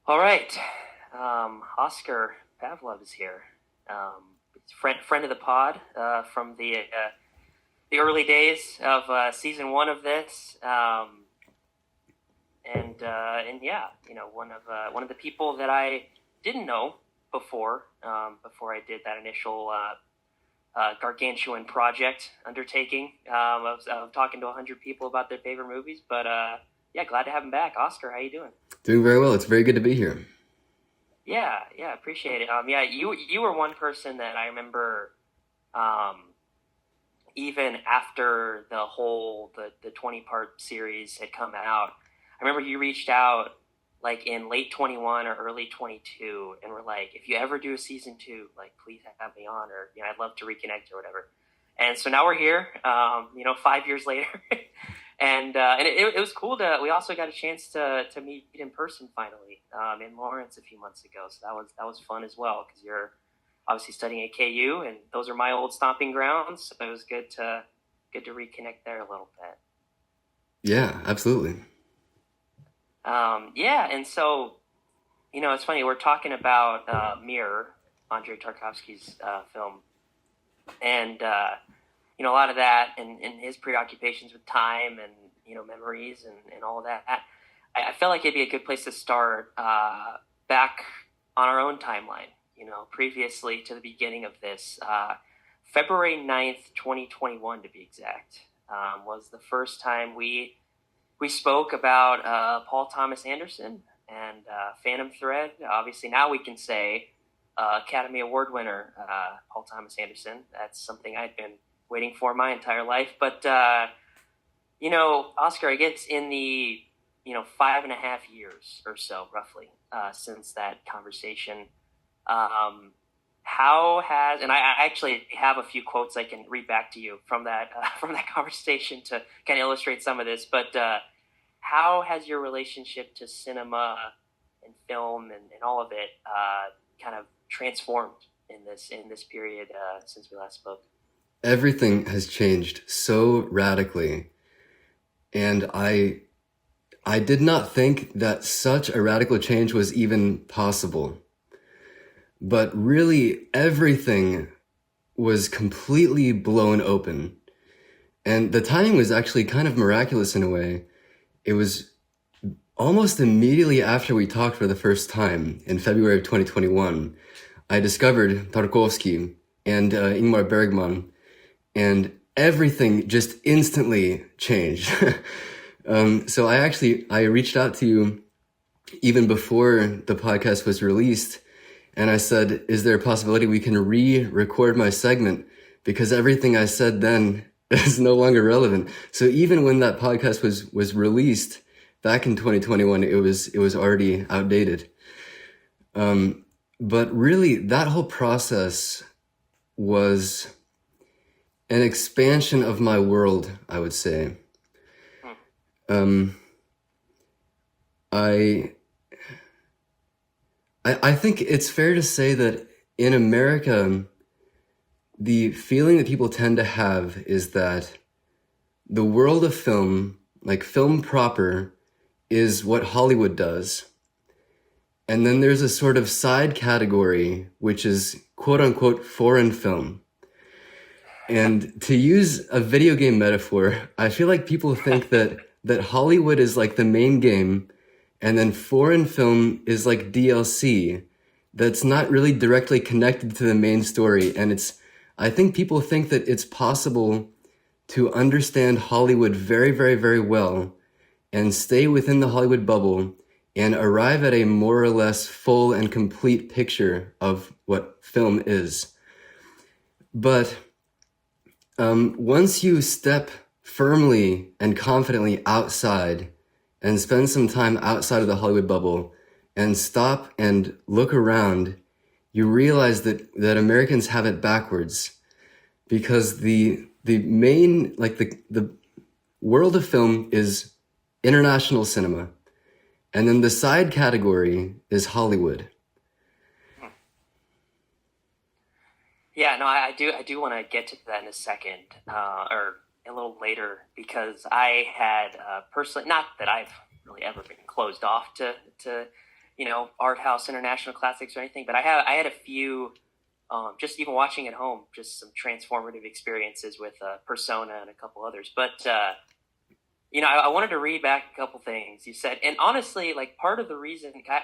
All right. Oscar Pavlov is here. Friend of the pod from the early days of season one of this, and yeah, one of the people that I didn't know before I did that initial gargantuan project undertaking of talking to 100 people about their favorite movies. But yeah, glad to have him back. Oscar, how you doing? Doing very well. It's very good to be here. Yeah, appreciate it. Yeah, you were one person that I remember, even after the 20-part series had come out. I remember you reached out like in late 21 or early 22, and were like, if you ever do a season two, like please have me on, or I'd love to reconnect or whatever. And so now we're here, 5 years later. And it was cool we also got a chance to meet in person finally in Lawrence a few months ago. So that was fun as well, because you're obviously studying at KU, and those are my old stomping grounds. So it was good to reconnect there a little bit. Yeah, absolutely. Yeah, and so it's funny, we're talking about Mirror, Andrei Tarkovsky's film, and a lot of that and his preoccupations with time and memories and all of that. I felt like it'd be a good place to start back on our own timeline. Previously to the beginning of this, February 9th, 2021 to be exact, was the first time we spoke about Paul Thomas Anderson and Phantom Thread. Obviously, now we can say Academy Award winner Paul Thomas Anderson. That's something I'd been waiting for my entire life. But, Oscar, I guess in the, 5.5 years or so, roughly, since that conversation, how has, and I actually have a few quotes I can read back to you from that conversation to kind of illustrate some of this, but how has your relationship to cinema and film and all of it kind of transformed in this period since we last spoke? Everything has changed so radically, and I did not think that such a radical change was even possible. But really, everything was completely blown open. And the timing was actually kind of miraculous in a way. It was almost immediately after we talked for the first time in February of 2021, I discovered Tarkovsky and Ingmar Bergman, and everything just instantly changed. So I reached out to you even before the podcast was released, and I said, is there a possibility we can re-record my segment? Because everything I said then is no longer relevant. So even when that podcast was released back in 2021, it was already outdated. But really, that whole process was an expansion of my world, I would say. I think it's fair to say that in America, the feeling that people tend to have is that the world of film, like film proper, is what Hollywood does. And then there's a sort of side category, which is quote unquote foreign film. And to use a video game metaphor, I feel like people think that Hollywood is like the main game, and then foreign film is like DLC that's not really directly connected to the main story. And I think people think that it's possible to understand Hollywood very, very, very well and stay within the Hollywood bubble and arrive at a more or less full and complete picture of what film is. But once you step firmly and confidently outside and spend some time outside of the Hollywood bubble and stop and look around, you realize that Americans have it backwards, because the main, like the world of film is international cinema, and then the side category is Hollywood. Yeah, no, I do want to get to that in a second, or a little later, because I had personally, not that I've really ever been closed off to art house international classics or anything, but I had a few, just even watching at home, just some transformative experiences with Persona and a couple others. But I wanted to read back a couple things you said, and honestly, like part of the reason, because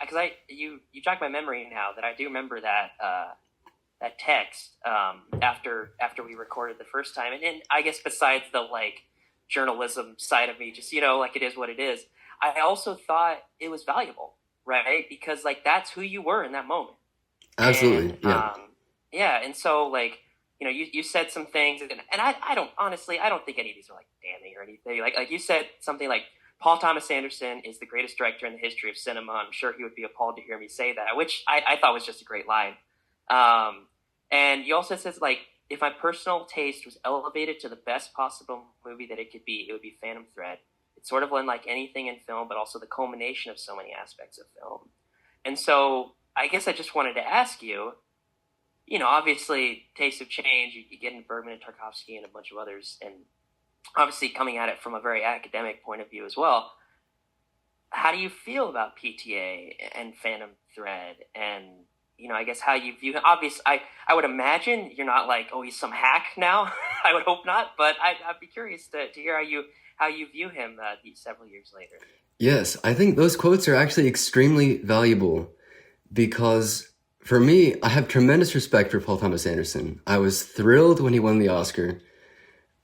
you jog my memory now that I do remember that text after we recorded the first time, and I guess besides the like journalism side of me, just like it is what it is. I also thought it was valuable, right? Because like that's who you were in that moment, and Absolutely. Yeah. yeah, and so like you said some things, and I don't honestly I don't think any of these are like damning or anything. Like you said something like Paul Thomas Anderson is the greatest director in the history of cinema. I'm sure he would be appalled to hear me say that, which I thought was just a great line. And you also says like if my personal taste was elevated to the best possible movie that it could be, it would be Phantom Thread. It's sort of unlike anything in film, but also the culmination of so many aspects of film. And so I guess I just wanted to ask you, obviously, tastes have changed. You get into Bergman and Tarkovsky and a bunch of others, and obviously coming at it from a very academic point of view as well. How do you feel about PTA and Phantom Thread, and I guess how you view him? Obviously, I would imagine you're not like, oh, he's some hack now. I would hope not, but I'd be curious to hear how you view him these several years later. Yes, I think those quotes are actually extremely valuable because for me, I have tremendous respect for Paul Thomas Anderson. I was thrilled when he won the Oscar.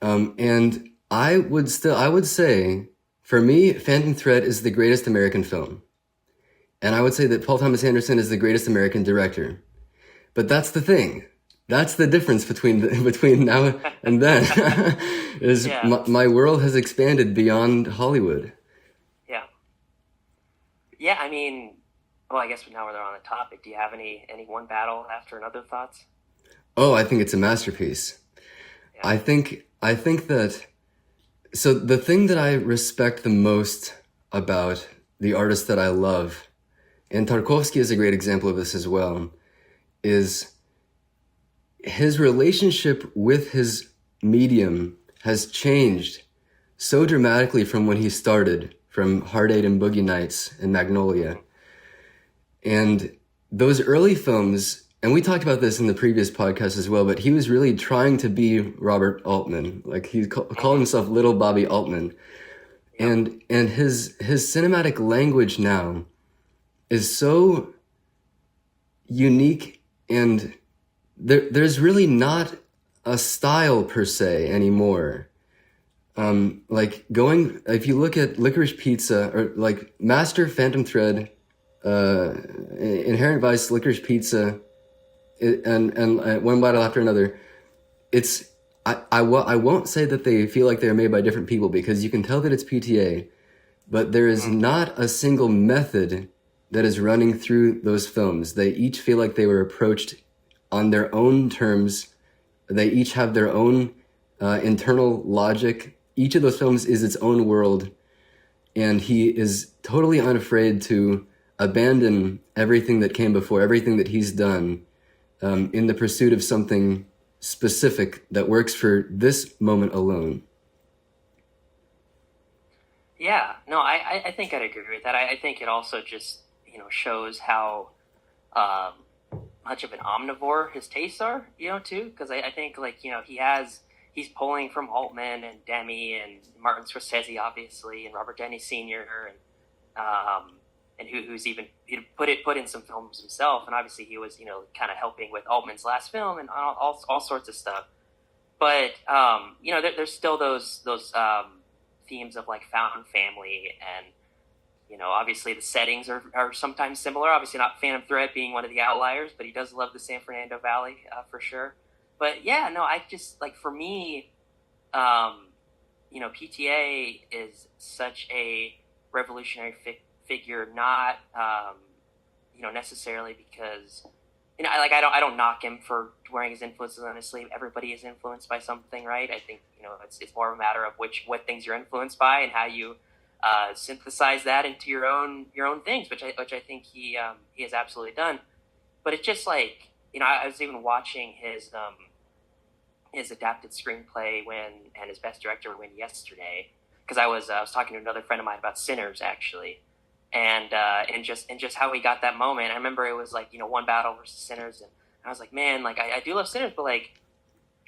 And I would say, for me, Phantom Thread is the greatest American film. And I would say that Paul Thomas Anderson is the greatest American director. But that's the thing. That's the difference between now and then. is Yeah. my world has expanded beyond Hollywood. Yeah. Yeah, I mean, well, I guess now we're on the topic. Do you have any one battle after another thoughts? Oh, I think it's a masterpiece. Yeah. I think that, so the thing that I respect the most about the artist that I love, and Tarkovsky is a great example of this as well, is his relationship with his medium has changed so dramatically from when he started, from Hard Eight and Boogie Nights and Magnolia. And those early films, and we talked about this in the previous podcast as well, but he was really trying to be Robert Altman. Like he called himself Little Bobby Altman. And his cinematic language now is so unique, and there's really not a style per se anymore. If you look at Licorice Pizza, or like Master, Phantom Thread, Inherent Vice, Licorice Pizza, and One Battle After Another, it's I won't say that they feel like they're made by different people, because you can tell that it's PTA, but there is not a single method that is running through those films. They each feel like they were approached on their own terms. They each have their own internal logic. Each of those films is its own world, and he is totally unafraid to abandon everything that came before, everything that he's done, in the pursuit of something specific that works for this moment alone. Yeah, no, I think I'd agree with that. I think it also just shows how much of an omnivore his tastes are, too. Because I think like he's pulling from Altman and Demi and Martin Scorsese, obviously, and Robert Downey Sr. and who's even he put in some films himself, and obviously he was kind of helping with Altman's last film and all sorts of stuff. But there's still those themes of like found family, and obviously the settings are sometimes similar. Obviously not Phantom Thread being one of the outliers, but he does love the San Fernando Valley for sure. But yeah, no, I just like for me, PTA is such a revolutionary figure, not necessarily because I don't knock him for wearing his influences on his sleeve. Everybody is influenced by something, right? I think it's more of a matter of what things you're influenced by and how you synthesize that into your own things, which I think he has absolutely done. But it's just like I was even watching his adapted screenplay and his best director win yesterday, because I was talking to another friend of mine about Sinners actually, and just how he got that moment. I remember it was like, one battle versus Sinners, and I was like, man, like I do love Sinners, but like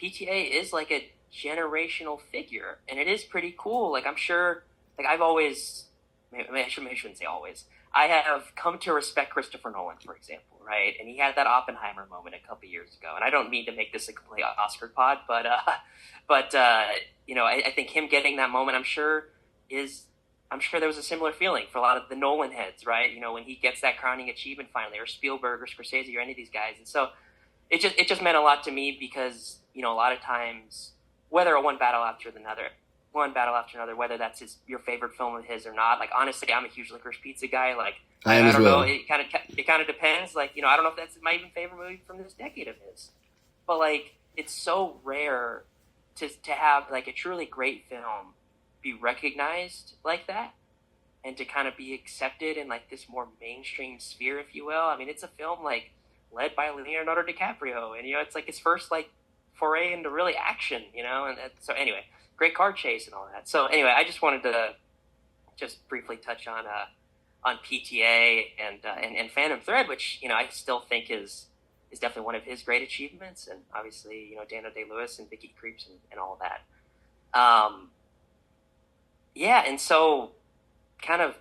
PTA is like a generational figure, and it is pretty cool. Like I'm sure, like I've always, maybe I shouldn't say always. I have come to respect Christopher Nolan, for example, right? And he had that Oppenheimer moment a couple years ago. And I don't mean to make this a complete Oscar pod, but I think him getting that moment, I'm sure there was a similar feeling for a lot of the Nolan heads, right? When he gets that crowning achievement finally, or Spielberg or Scorsese or any of these guys. And so it just meant a lot to me because, a lot of times, whether one battle after another, whether that's your favorite film of his or not. Like honestly, I'm a huge Licorice Pizza guy. Like I am I as don't know, well. it kind of depends. Like I don't know if that's my even favorite movie from this decade of his, but like it's so rare to have like a truly great film be recognized like that, and to kind of be accepted in like this more mainstream sphere, if you will. I mean, it's a film like led by Leonardo DiCaprio, and it's like his first like foray into really action, and so anyway, great car chase and all that. So anyway, I just wanted to just briefly touch on PTA and Phantom Thread, which I still think is definitely one of his great achievements, and obviously Daniel Day-Lewis and Vicky Krieps and all that. Yeah, and so kind of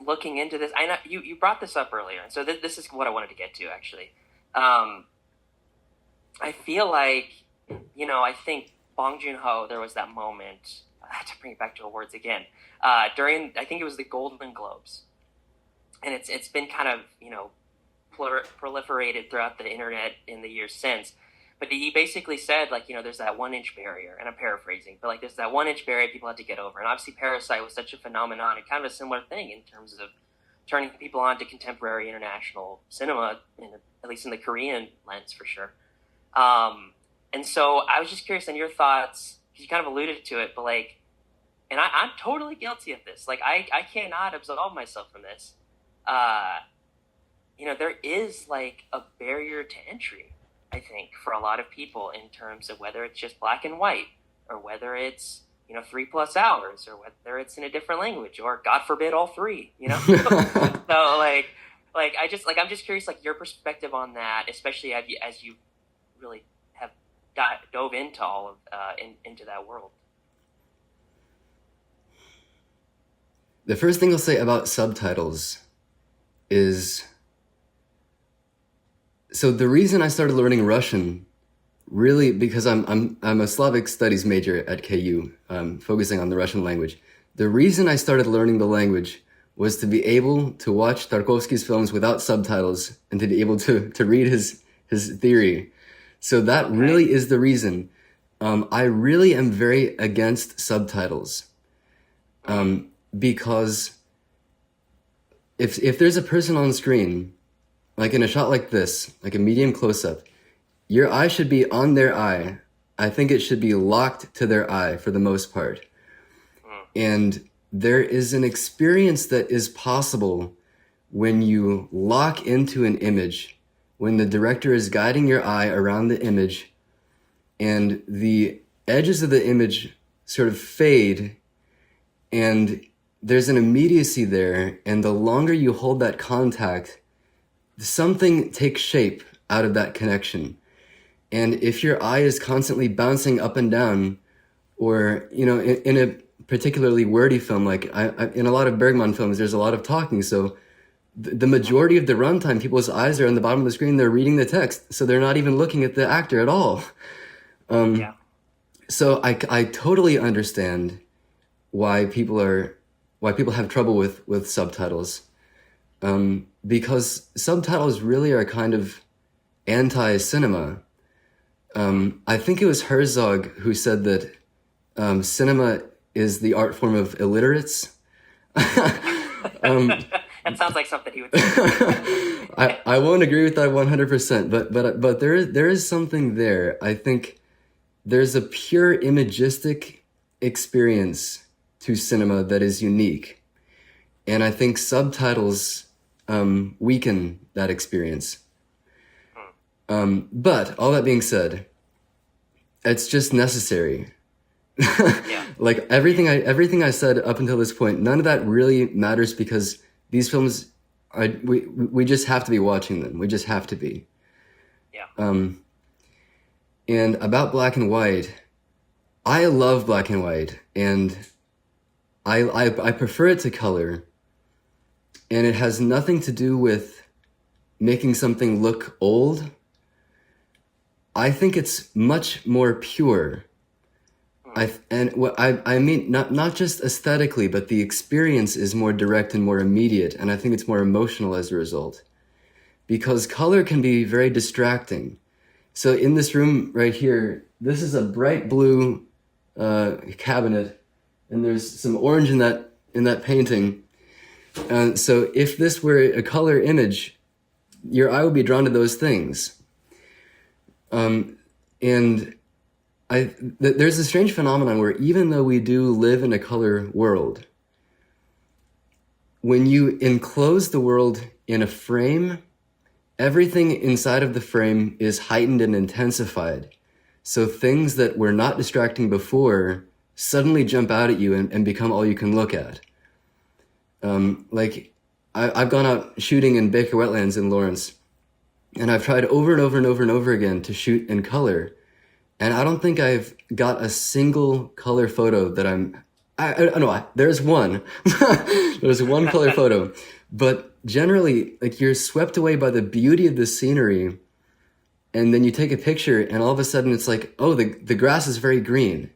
looking into this, I know you brought this up earlier, and so this is what I wanted to get to actually. I feel like I think Bong Joon-ho, there was that moment. I have to bring it back to words again. During, I think it was the Golden Globes, and it's been kind of proliferated throughout the internet in the years since. But he basically said, like, there's that 1 inch barrier, and I'm paraphrasing, but like there's that 1 inch barrier people have to get over. And obviously Parasite was such a phenomenon and kind of a similar thing in terms of turning people on to contemporary international cinema, at least in the Korean lens for sure. And so I was just curious on your thoughts, because you kind of alluded to it, but like, and I'm totally guilty of this. Like I cannot absolve myself from this. There is like a barrier to entry, I think, for a lot of people in terms of whether it's just black and white, or whether it's 3+ hours, or whether it's in a different language, or God forbid all three. So I'm just curious, like your perspective on that, especially as you really have dove into all of into that world. The first thing I'll say about subtitles is, so the reason I started learning Russian, really because I'm a Slavic studies major at KU, focusing on the Russian language. The reason I started learning the language was to be able to watch Tarkovsky's films without subtitles and to be able to read his theory. So that really is the reason. I really am very against subtitles, because if there's a person on screen, like in a shot like this, like a medium close-up, your eye should be on their eye. I think it should be locked to their eye for the most part. And there is an experience that is possible when you lock into an image, when the director is guiding your eye around the image and the edges of the image sort of fade, and there's an immediacy there, and the longer you hold that contact, something takes shape out of that connection. And if your eye is constantly bouncing up and down, or, in a particularly wordy film, like in a lot of Bergman films, there's a lot of talking. So the majority of the runtime, people's eyes are on the bottom of the screen. They're reading the text. So they're not even looking at the actor at all. So I totally understand why people have trouble with subtitles. Because subtitles really are kind of anti-cinema. I think it was Herzog who said that cinema is the art form of illiterates. That sounds like something he would say. I won't agree with that 100%, but there is something there. I think there's a pure imagistic experience to cinema that is unique. And I think subtitles weaken that experience. But all that being said, it's just necessary. Like everything I said up until this point, none of that really matters, because these films are we just have to be watching them. We just have to be. Yeah. And about black and white, I love black and white, and I prefer it to color, and it has nothing to do with making something look old. I think it's much more pure. And what I mean, not just aesthetically, but the experience is more direct and more immediate, and I think it's more emotional as a result. Because color can be very distracting. So in this room right here, this is a bright blue cabinet, and there's some orange in that painting. So if this were a color image, your eye would be drawn to those things. And there's a strange phenomenon where even though we do live in a color world, when you enclose the world in a frame, everything inside of the frame is heightened and intensified. So things that were not distracting before suddenly jump out at you and become all you can look at. Like I've gone out shooting in Baker Wetlands in Lawrence, and I've tried over and over and over and over again to shoot in color. And I don't think I've got a single color photo that I don't know, there's one. There's one color photo. But generally, like, you're swept away by the beauty of the scenery, and then you take a picture, and all of a sudden it's like, oh, the grass is very green.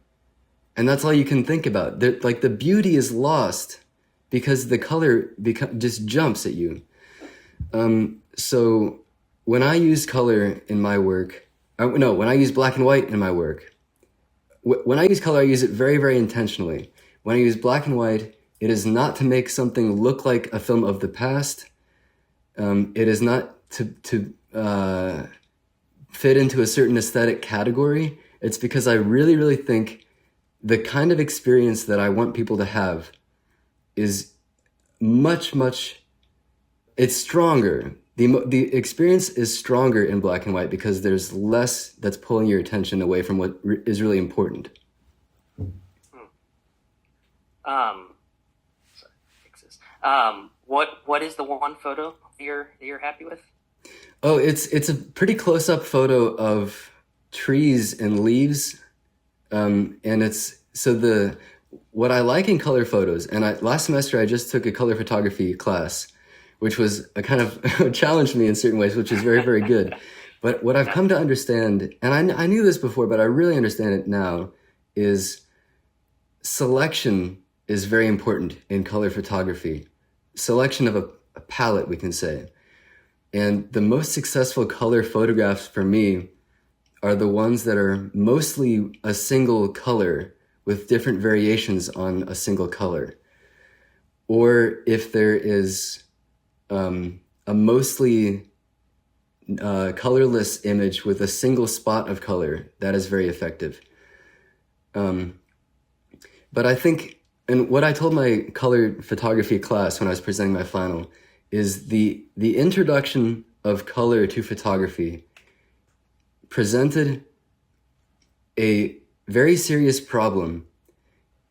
And that's all you can think about. Like, the beauty is lost because the color just jumps at you. So when I use color in my work, when I use black and white in my work, when I use color, I use it very, very intentionally. When I use black and white, it is not to make something look like a film of the past. It is not to fit into a certain aesthetic category. It's because I really, really think the kind of experience that I want people to have is much, it's stronger. The experience is stronger in black and white because there's less that's pulling your attention away from what is really important. Sorry, fix this. What is the one photo you're happy with? Oh, it's a pretty close up photo of trees and leaves, and it's what I like in color photos. And last semester I just took a color photography class, which was a kind of challenged me in certain ways, which is very, very good. But what I've come to understand, and I knew this before, but I really understand it now, is selection is very important in color photography. Selection of a palette, we can say. And the most successful color photographs for me are the ones that are mostly a single color with different variations on a single color. Or if there is a mostly colorless image with a single spot of color, that is very effective. But I think, and what I told my color photography class when I was presenting my final, is the introduction of color to photography presented a very serious problem,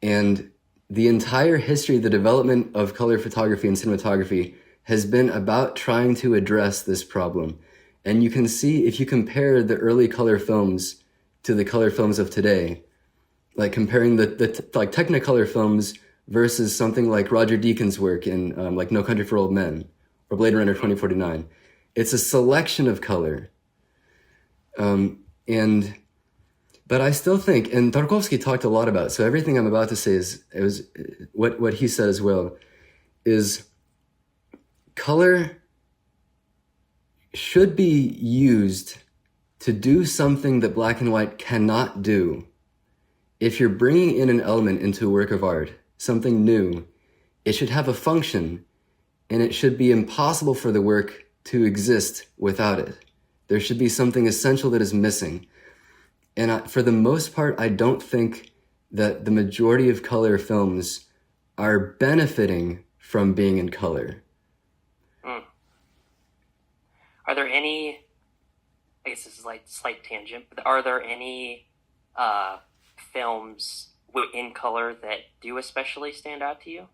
and the entire history, the development of color photography and cinematography has been about trying to address this problem. And you can see, if you compare the early color films to the color films of today, like comparing the Technicolor films versus something like Roger Deakins' work in like No Country for Old Men or Blade Runner 2049, it's a selection of color. But I still think, and Tarkovsky talked a lot about it, so everything I'm about to say was what he said as well, is color should be used to do something that black and white cannot do. If you're bringing in an element into a work of art, something new, it should have a function, and it should be impossible for the work to exist without it. There should be something essential that is missing. And for the most part, I don't think that the majority of color films are benefiting from being in color. Are there any, I guess this is like a slight tangent, but are there any films in color that do especially stand out to you?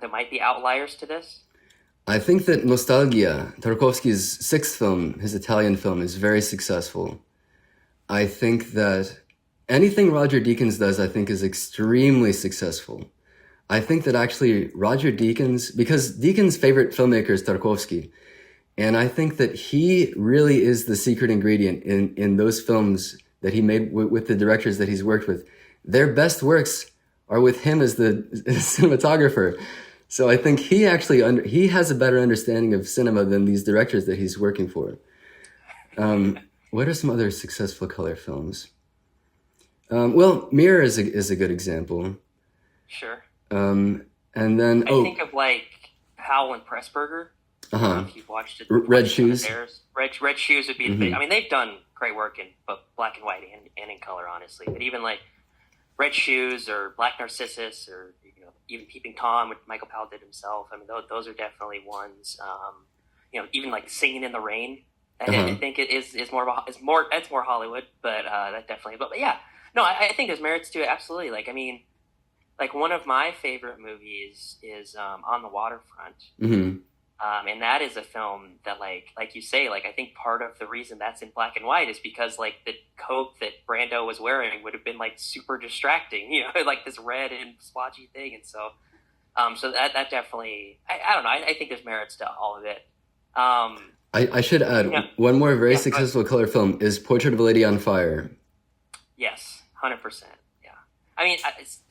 That might be outliers to this? I think that Nostalgia, Tarkovsky's sixth film, his Italian film, is very successful. I think that anything Roger Deakins does, I think, is extremely successful. I think that actually Roger Deakins, because Deakins' favorite filmmaker is Tarkovsky, and I think that he really is the secret ingredient in those films that he made with the directors that he's worked with. Their best works are with him as the cinematographer. So I think he actually he has a better understanding of cinema than these directors that he's working for. What are some other successful color films? Well, Mirror is a good example. Sure. And then I think of like Powell and Pressburger. I don't know if you've watched it. Red Shoes. Red Shoes would be the big. I mean, they've done great work in both black and white and in color, honestly. But even like Red Shoes or Black Narcissus or even Peeping Tom, which Michael Powell did himself. I mean, those are definitely ones. Even like Singing in the Rain. I think it is more Hollywood, but that definitely. But yeah, no, I think there's merits to it. Absolutely. Like I mean, like one of my favorite movies is On the Waterfront. Mm-hmm. And that is a film that, like you say, like I think part of the reason that's in black and white is because like the coat that Brando was wearing would have been like super distracting, like this red and splotchy thing, and so that definitely, I don't know, I think there's merits to all of it. I should add one more very successful color film is Portrait of a Lady on Fire. Yes, 100%. Yeah, I mean,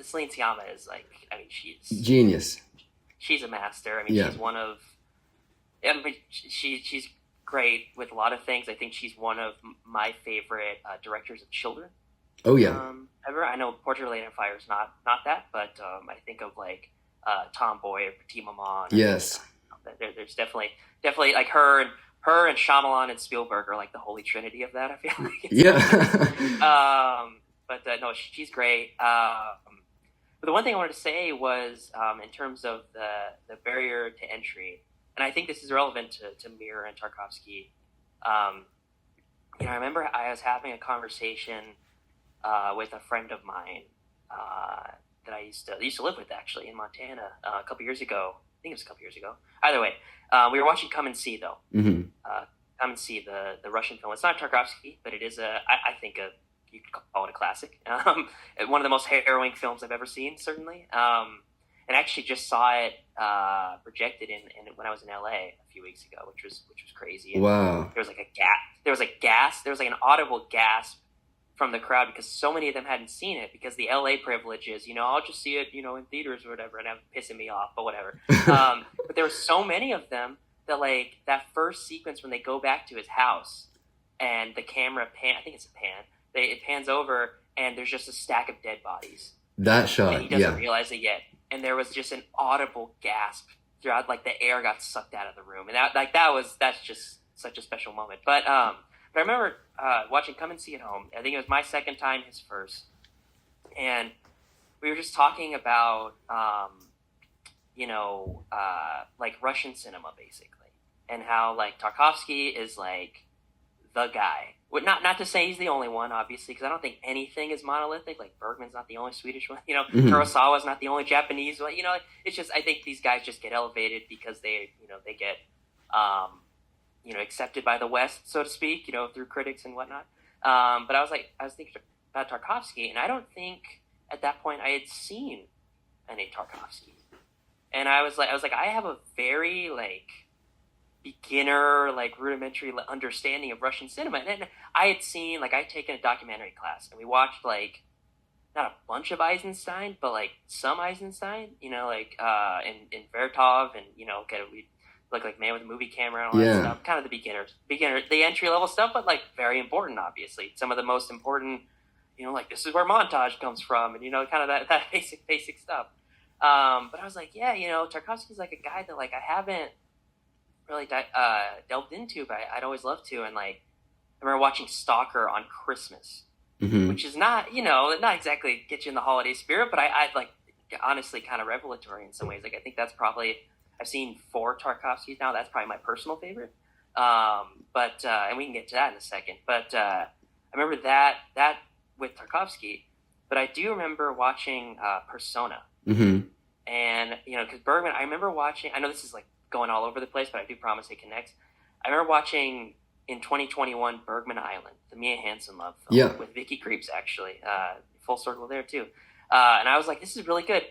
Celine Sciamma is like, I mean, she's genius. She's a master. I mean, she's one of. I mean, she's great with a lot of things. I think she's one of my favorite directors of children. Oh yeah. Ever. I know Portrait of a Lady on Fire is not that, but I think of like Tomboy or Petit Maman. Yes. There's definitely like her and Shyamalan and Spielberg are like the holy trinity of that. I feel like. Yeah. But no, she's great. But the one thing I wanted to say was in terms of the barrier to entry. And I think this is relevant to Mir and Tarkovsky. I remember I was having a conversation with a friend of mine that I used to live with actually in Montana a couple years ago. I think it was a couple years ago. Either way, we were watching Come and See though. Mm-hmm. Come and See, the Russian film. It's not Tarkovsky, but it is I think you could call it a classic. One of the most harrowing films I've ever seen, certainly. And I actually just saw it projected in when I was in LA a few weeks ago, which was crazy. And wow. There was like an audible gasp from the crowd because so many of them hadn't seen it because the LA privilege is, I'll just see it, in theaters or whatever, and it's pissing me off, but whatever. But there were so many of them that like that first sequence when they go back to his house and the camera I think it's a pan. It pans over and there's just a stack of dead bodies. That shot, and he doesn't realize it yet. And there was just an audible gasp throughout, like the air got sucked out of the room, and that's just such a special moment. But I remember watching Come and See at home. I think it was my second time, his first, and we were just talking about like Russian cinema basically, and how like Tarkovsky is like the guy. Not to say he's the only one, obviously, because I don't think anything is monolithic. Like Bergman's not the only Swedish one, Kurosawa's not the only Japanese one. It's just I think these guys just get elevated because they get accepted by the West, so to speak, through critics and whatnot. But I was thinking about Tarkovsky, and I don't think at that point I had seen any Tarkovsky, and I was like, I have a very like beginner, like rudimentary understanding of Russian cinema. And I had seen, like, I'd taken a documentary class and we watched like not a bunch of Eisenstein, but like some Eisenstein, in Vertov, and we look like Man with a Movie Camera and all that stuff. Kind of the entry level stuff, but like very important, obviously. Some of the most important, like this is where montage comes from, and kind of that basic stuff. But I was like, Tarkovsky's like a guy that like I haven't really delved into, but I'd always loved to. And like I remember watching Stalker on Christmas, which is not not exactly get you in the holiday spirit, but I like honestly kind of revelatory in some ways. Like I think that's probably, I've seen 4 Tarkovskys now. That's probably my personal favorite. But and we can get to that in a second. But I remember that with Tarkovsky. But I do remember watching Persona. And because Bergman, I remember watching. I know this is like going all over the place, but I do promise it connects. I remember watching in 2021 Bergman Island, the Mia Hansen love film Yeah. with Vicky Krieps, actually. Full circle there too. And I was like, this is really good.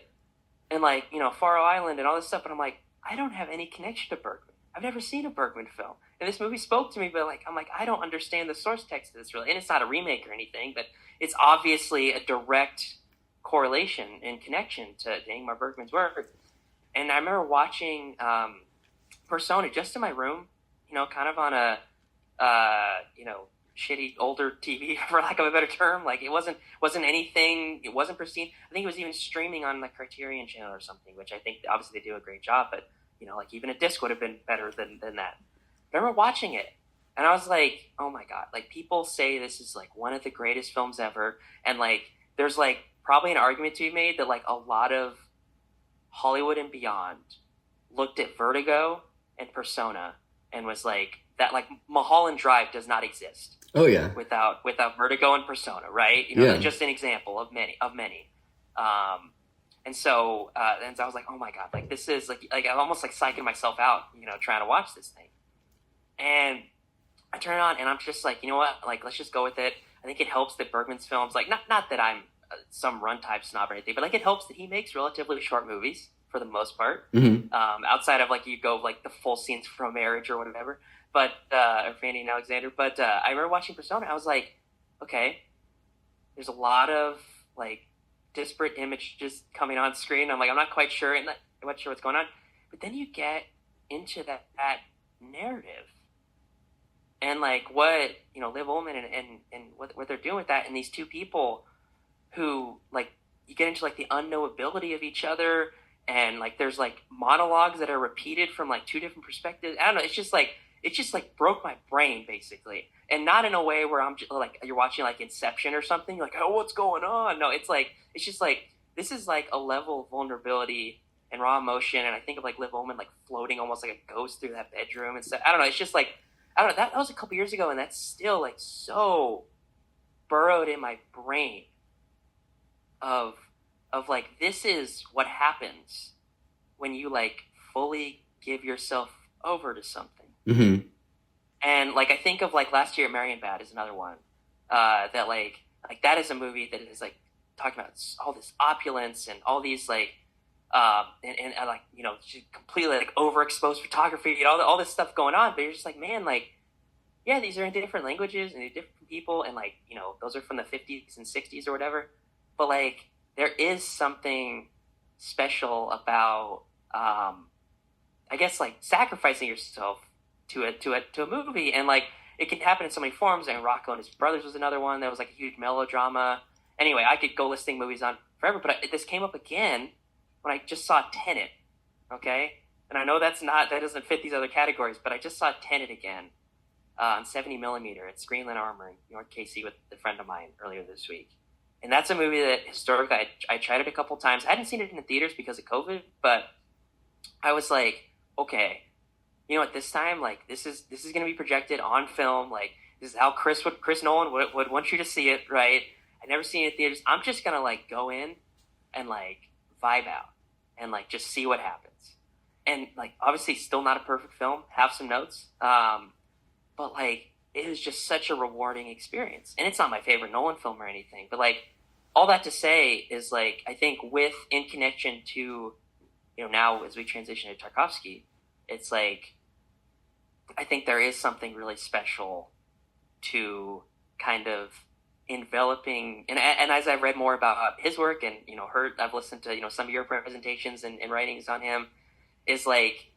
And like, Faro Island and all this stuff. But I'm like, I don't have any connection to Bergman. I've never seen a Bergman film. And this movie spoke to me, but like, I'm like, I don't understand the source text of this really. And it's not a remake or anything, but it's obviously a direct correlation and connection to Ingmar Bergman's work. And I remember watching Persona just in my room, kind of on a, shitty older TV for lack of a better term. Like it wasn't anything. It wasn't pristine. I think it was even streaming on the Criterion channel or something, which I think obviously they do a great job. But like even a disc would have been better than that. I remember watching it, and I was like, oh my god! Like people say this is like one of the greatest films ever, and like there's like probably an argument to be made that like a lot of Hollywood and beyond looked at Vertigo and Persona and was like that like Mulholland Drive does not exist. Oh yeah. Without Vertigo and Persona, right? Yeah. Just an example of many. And so I was like, oh my god, like this is like I'm almost like psyching myself out, trying to watch this thing. And I turn it on and I'm just like, you know what? Like let's just go with it. I think it helps that Bergman's films, like not that I'm some runtime snob or anything, but like it helps that he makes relatively short movies for the most part. Mm-hmm. Outside of like you go like the full scenes from Marriage or whatever, but or Fanny and Alexander. But I remember watching Persona. I was like, okay, there's a lot of like disparate images coming on screen. I'm like, I'm not quite sure, what's going on. But then you get into that narrative. And like what Liv Ullmann and what they're doing with that, and these two people who like you get into like the unknowability of each other, and like there's like monologues that are repeated from like two different perspectives. I don't know. It just like broke my brain basically, and not in a way where I'm just like you're watching like Inception or something. You're like, oh, what's going on? No, it's just like this is like a level of vulnerability and raw emotion, and I think of like Liv Ullmann like floating almost like a ghost through that bedroom and stuff. I don't know. It's just like. I don't know, that was a couple years ago, and that's still like so burrowed in my brain of like this is what happens when you like fully give yourself over to something. Mm-hmm. And like I think of like last year Marienbad is another one that like that is a movie that is like talking about all this opulence and all these like and like completely like overexposed photography and all this stuff going on, but you're just like, man, like yeah, these are in different languages and different people, and like those are from the 50s and 60s or whatever, but like there is something special about I guess like sacrificing yourself to a movie, and like it can happen in so many forms. And Rocco and His Brothers was another one that was like a huge melodrama. Anyway, I could go listing movies on forever, but this came up again when I just saw Tenet, okay? And I know that doesn't fit these other categories, but I just saw Tenet again on 70 millimeter at Screenland Armory, North KC, with a friend of mine earlier this week. And that's a movie that historically I tried it a couple times. I hadn't seen it in the theaters because of COVID, but I was like, okay, at this time, like this is going to be projected on film. Like this is how Chris Nolan would want you to see it, right? I'd never seen it in theaters. I'm just going to like go in and like vibe out and like just see what happens. And like obviously still not a perfect film, have some notes, but like it was just such a rewarding experience. And it's not my favorite Nolan film or anything, but like all that to say is like I think in connection to now as we transition to Tarkovsky, it's like I think there is something really special to kind of enveloping, and as I've read more about his work and I've listened to some of your presentations and writings on him, is like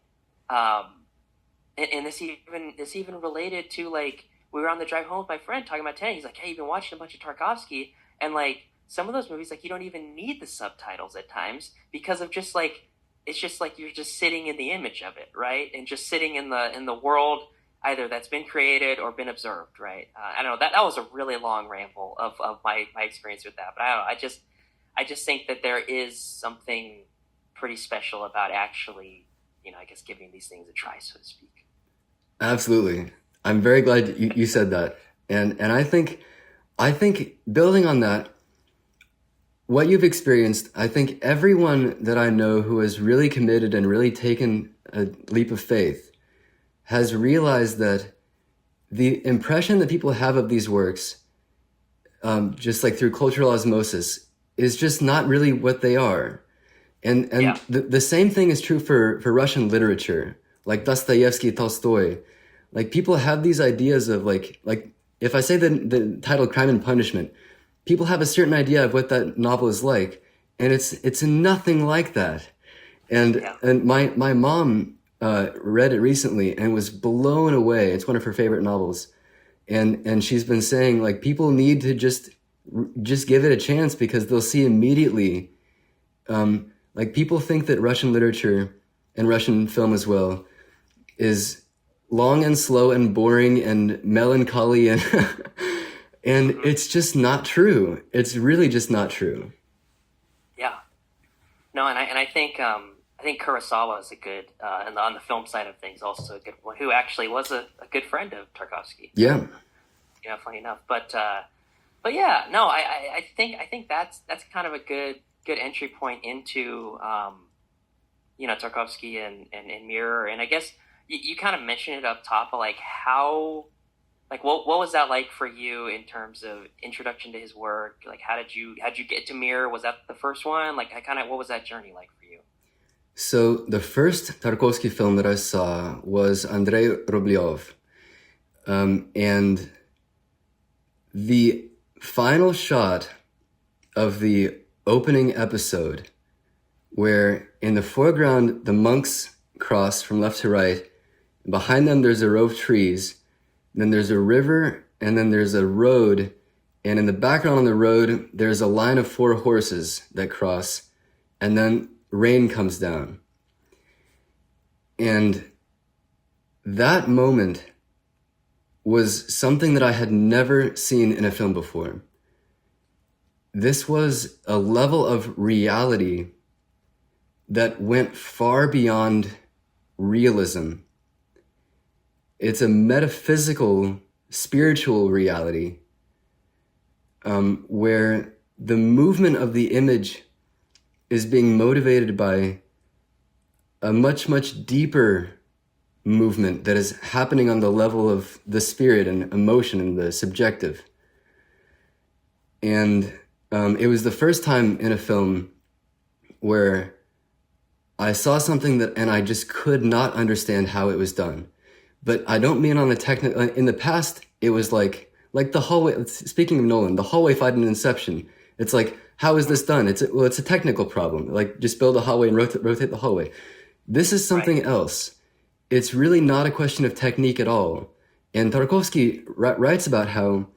and this even related to like we were on the drive home with my friend talking about Tenet. He's like, hey, you've been watching a bunch of Tarkovsky, and like some of those movies like you don't even need the subtitles at times because of just like it's just like you're just sitting in the image of it, right? And just sitting in the world either that's been created or been observed, right? I don't know, that was a really long ramble of my experience with that, but I don't know, I just think that there is something pretty special about actually, I guess giving these things a try, so to speak. Absolutely. I'm very glad you said that. And I think building on that, what you've experienced, I think everyone that I know who has really committed and really taken a leap of faith has realized that the impression that people have of these works, just like through cultural osmosis, is just not really what they are. And Yeah. the same thing is true for Russian literature, like Dostoevsky, Tolstoy. Like people have these ideas of like if I say the title Crime and Punishment, people have a certain idea of what that novel is like, and it's nothing like that. And Yeah. my mom read it recently and was blown away. It's one of her favorite novels, and she's been saying like people need to just give it a chance because they'll see immediately. Like people think that Russian literature and Russian film as well is long and slow and boring and melancholy and and it's just not true. It's really just not true. Yeah. No, and I think Kurosawa is a good and on the film side of things also a good one who actually was a good friend of Tarkovsky. Yeah. You know, funny enough. But yeah, no, I think that's kind of a good entry point into you know, Tarkovsky and Mirror. And I guess you kind of mentioned it up top, but like how like what was that like for you in terms of introduction to his work? Like how'd you get to Mirror? Was that the first one? Like I kind of what was that journey like for you? So the first Tarkovsky film that I saw was Andrei Rublev. And the final shot of the opening episode, where in the foreground the monks cross from left to right, behind them there's a row of trees, then there's a river, and then there's a road, and in the background on the road there's a line of 4 horses that cross, and then rain comes down. And that moment was something that I had never seen in a film before. This was a level of reality that went far beyond realism. It's a metaphysical, spiritual reality where the movement of the image is being motivated by a much, much deeper movement that is happening on the level of the spirit and emotion and the subjective. And it was the first time in a film where I saw something and I just could not understand how it was done. But I don't mean on the technical. In the past, it was like the hallway. Speaking of Nolan, the hallway fight in Inception. It's like, how is this done? It's a technical problem. Like just build a hallway and rotate the hallway. This is something else. It's really not a question of technique at all. And Tarkovsky writes about how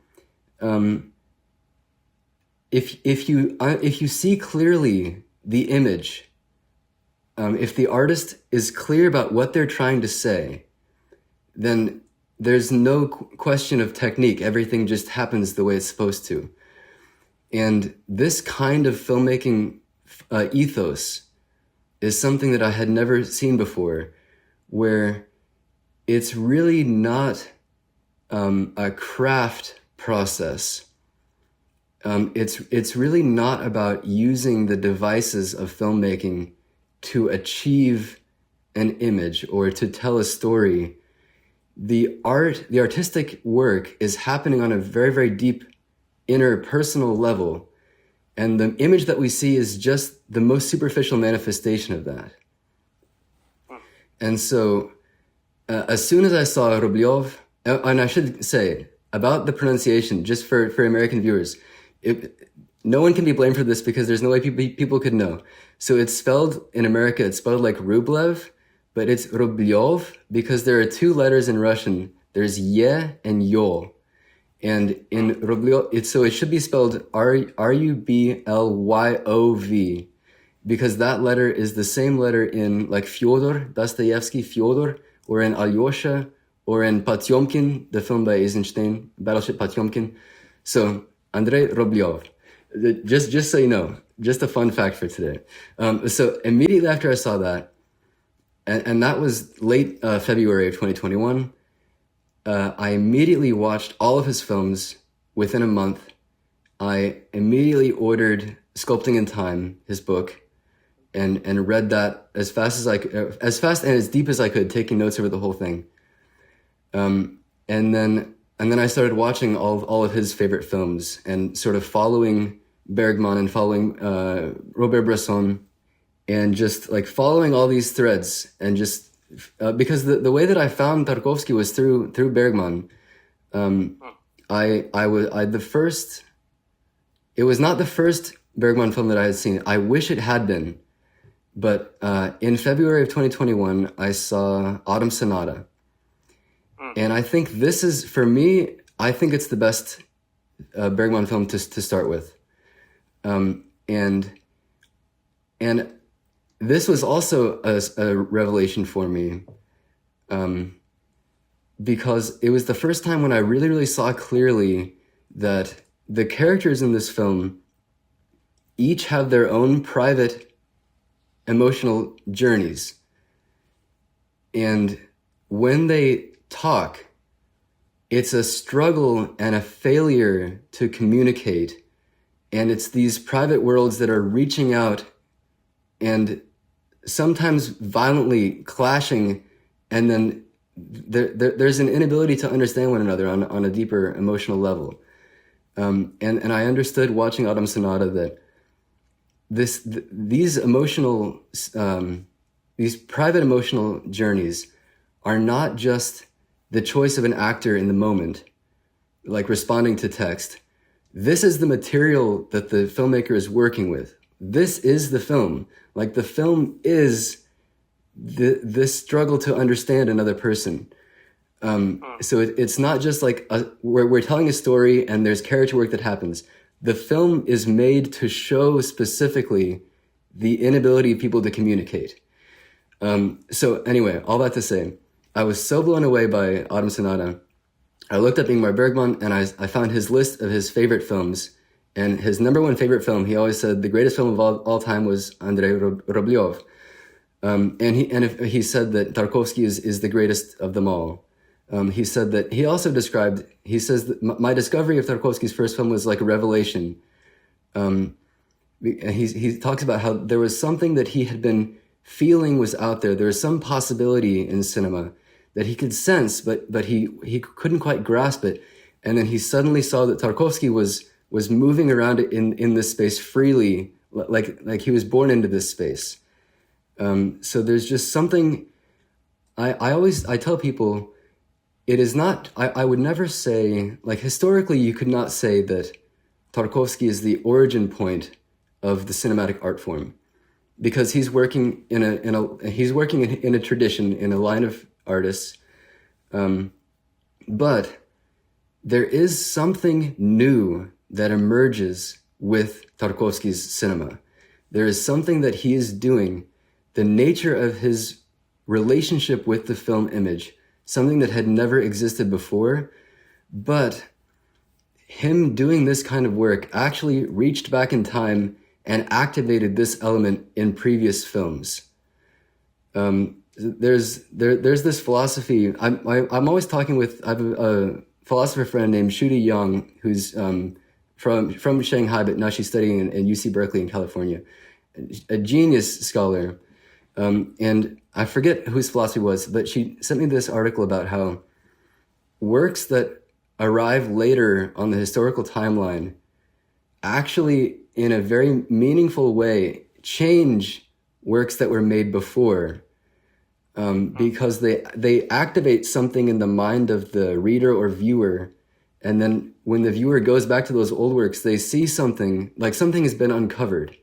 if you see clearly the image, if the artist is clear about what they're trying to say, then there's no question of technique. Everything just happens the way it's supposed to. And this kind of filmmaking ethos is something that I had never seen before, where it's really not a craft process. It's really not about using the devices of filmmaking to achieve an image or to tell a story. The artistic work is happening on a very, very deep inner personal level. And the image that we see is just the most superficial manifestation of that. And so as soon as I saw Rublev, and I should say about the pronunciation, just for American viewers, no one can be blamed for this because there's no way people could know. So it's spelled in America, it's spelled like Rublev, but it's Rublev because there are 2 letters in Russian. There's ye and yo. And in Rublev, so it should be spelled Rubylyov, because that letter is the same letter in like Fyodor, Dostoevsky, Fyodor, or in Alyosha, or in Potyomkin, the film by Eisenstein, Battleship Potyomkin. So Andrei Rublev, just so you know, just a fun fact for today. So immediately after I saw that, and that was late February of 2021, I immediately watched all of his films within a month. I immediately ordered Sculpting in Time, his book, and read that as fast and as deep as I could, taking notes over the whole thing. And then I started watching all of his favorite films and sort of following Bergman and following Robert Bresson, and just like following all these threads, and just because the way that I found Tarkovsky was through Bergman. It was not the first Bergman film that I had seen. I wish it had been, but in February of 2021, I saw Autumn Sonata. And I think this is, for me, I think it's the best Bergman film to start with. And this was also a revelation for me, because it was the first time when I really, really saw clearly that the characters in this film each have their own private emotional journeys. And when they talk, it's a struggle and a failure to communicate. And it's these private worlds that are reaching out and sometimes violently clashing, and then there's an inability to understand one another on a deeper emotional level. And I understood watching Autumn Sonata that these private emotional journeys are not just the choice of an actor in the moment, like responding to text. This is the material that the filmmaker is working with. This is the film. Like, the film is this struggle to understand another person. So it's not just like we're telling a story and there's character work that happens. The film is made to show specifically the inability of people to communicate. So anyway, all that to say, I was so blown away by Autumn Sonata. I looked up Ingmar Bergman, and I found his list of his favorite films. And his number one favorite film, he always said the greatest film of all time was Andrei Rublev. And he said that Tarkovsky is the greatest of them all. He said that he also described, he says that my discovery of Tarkovsky's first film was like a revelation. He talks about how there was something that he had been feeling was out there. There was some possibility in cinema that he could sense, but he couldn't quite grasp it. And then he suddenly saw that Tarkovsky was moving around in this space freely, like he was born into this space. So there's just something, I tell people, it is not, I would never say, like, historically you could not say that Tarkovsky is the origin point of the cinematic art form, because he's working in a tradition, in a line of artists. But there is something new that emerges with Tarkovsky's cinema. There is something that he is doing, the nature of his relationship with the film image, something that had never existed before. But him doing this kind of work actually reached back in time and activated this element in previous films. There's this philosophy. I'm always talking with, I have a philosopher friend named Shudi Young, who's from Shanghai, but now she's studying in UC Berkeley in California. A genius scholar. And I forget whose philosophy was, but she sent me this article about how works that arrive later on the historical timeline actually, in a very meaningful way, change works that were made before, because they activate something in the mind of the reader or viewer. And then when the viewer goes back to those old works, they see something, like something has been uncovered.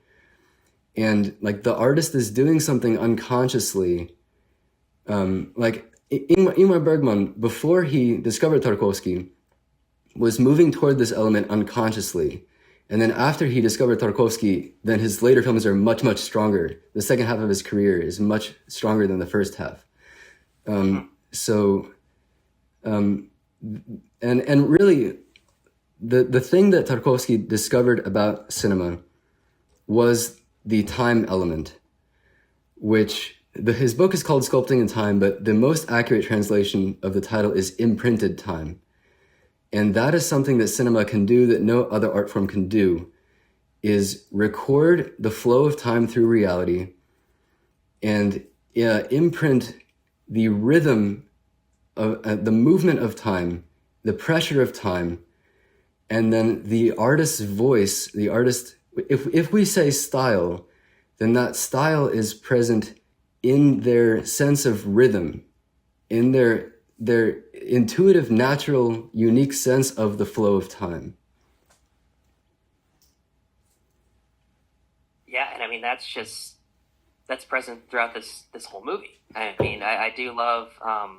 And like the artist is doing something unconsciously. Like Ingmar Bergman, before he discovered Tarkovsky, was moving toward this element unconsciously. And then after he discovered Tarkovsky, then his later films are much, much stronger. The second half of his career is much stronger than the first half. And really, the thing that Tarkovsky discovered about cinema was the time element, which his book is called Sculpting in Time, but the most accurate translation of the title is Imprinted Time. And that is something that cinema can do that no other art form can do. is record the flow of time through reality and imprint the rhythm of the movement of time, the pressure of time, and then the artist's voice, the artist, if we say style, then that style is present in their sense of rhythm, in their intuitive, natural, unique sense of the flow of time. Yeah, and I mean that's present throughout this whole movie. I mean, I do love how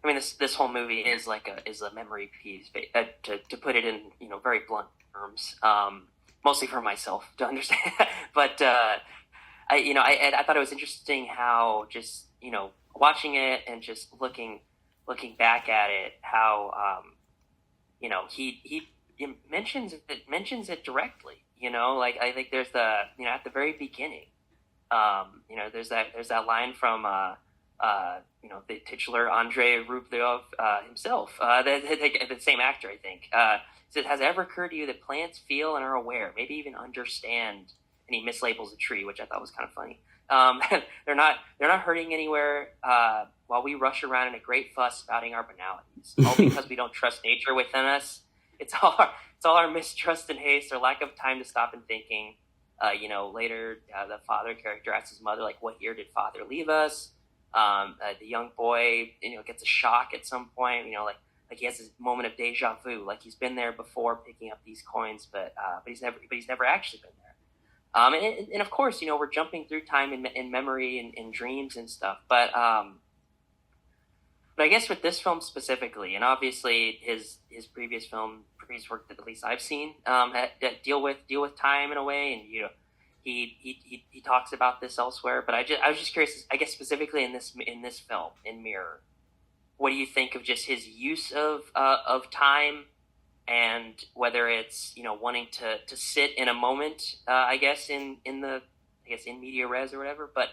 I mean this whole movie is like a memory piece to put it in very blunt terms. Mostly for myself to understand, but I thought it was interesting how just watching it and just looking back at it, how he mentions it directly. Like I think there's at the very beginning, there's that line from the titular Andrei Rublev himself, the same actor, I think. Says, has it ever occurred to you that plants feel and are aware, maybe even understand? And he mislabels a tree, which I thought was kind of funny. They're not hurting anywhere while we rush around in a great fuss spouting our banalities, all because we don't trust nature within us. It's all our mistrust and haste, or lack of time to stop and thinking. Later, the father character asks his mother, like, what year did father leave us? The young boy, gets a shock at some point, like he has this moment of deja vu, like he's been there before picking up these coins, but he's never actually been there. And of course, we're jumping through time in memory and in dreams and stuff, but I guess with this film specifically, and obviously his previous work that at least I've seen that deal with time in a way, and he talks about this elsewhere. But I was just curious, I guess specifically in this film, in Mirror, what do you think of just his use of time, and whether it's wanting to sit in a moment, I guess in media res or whatever, but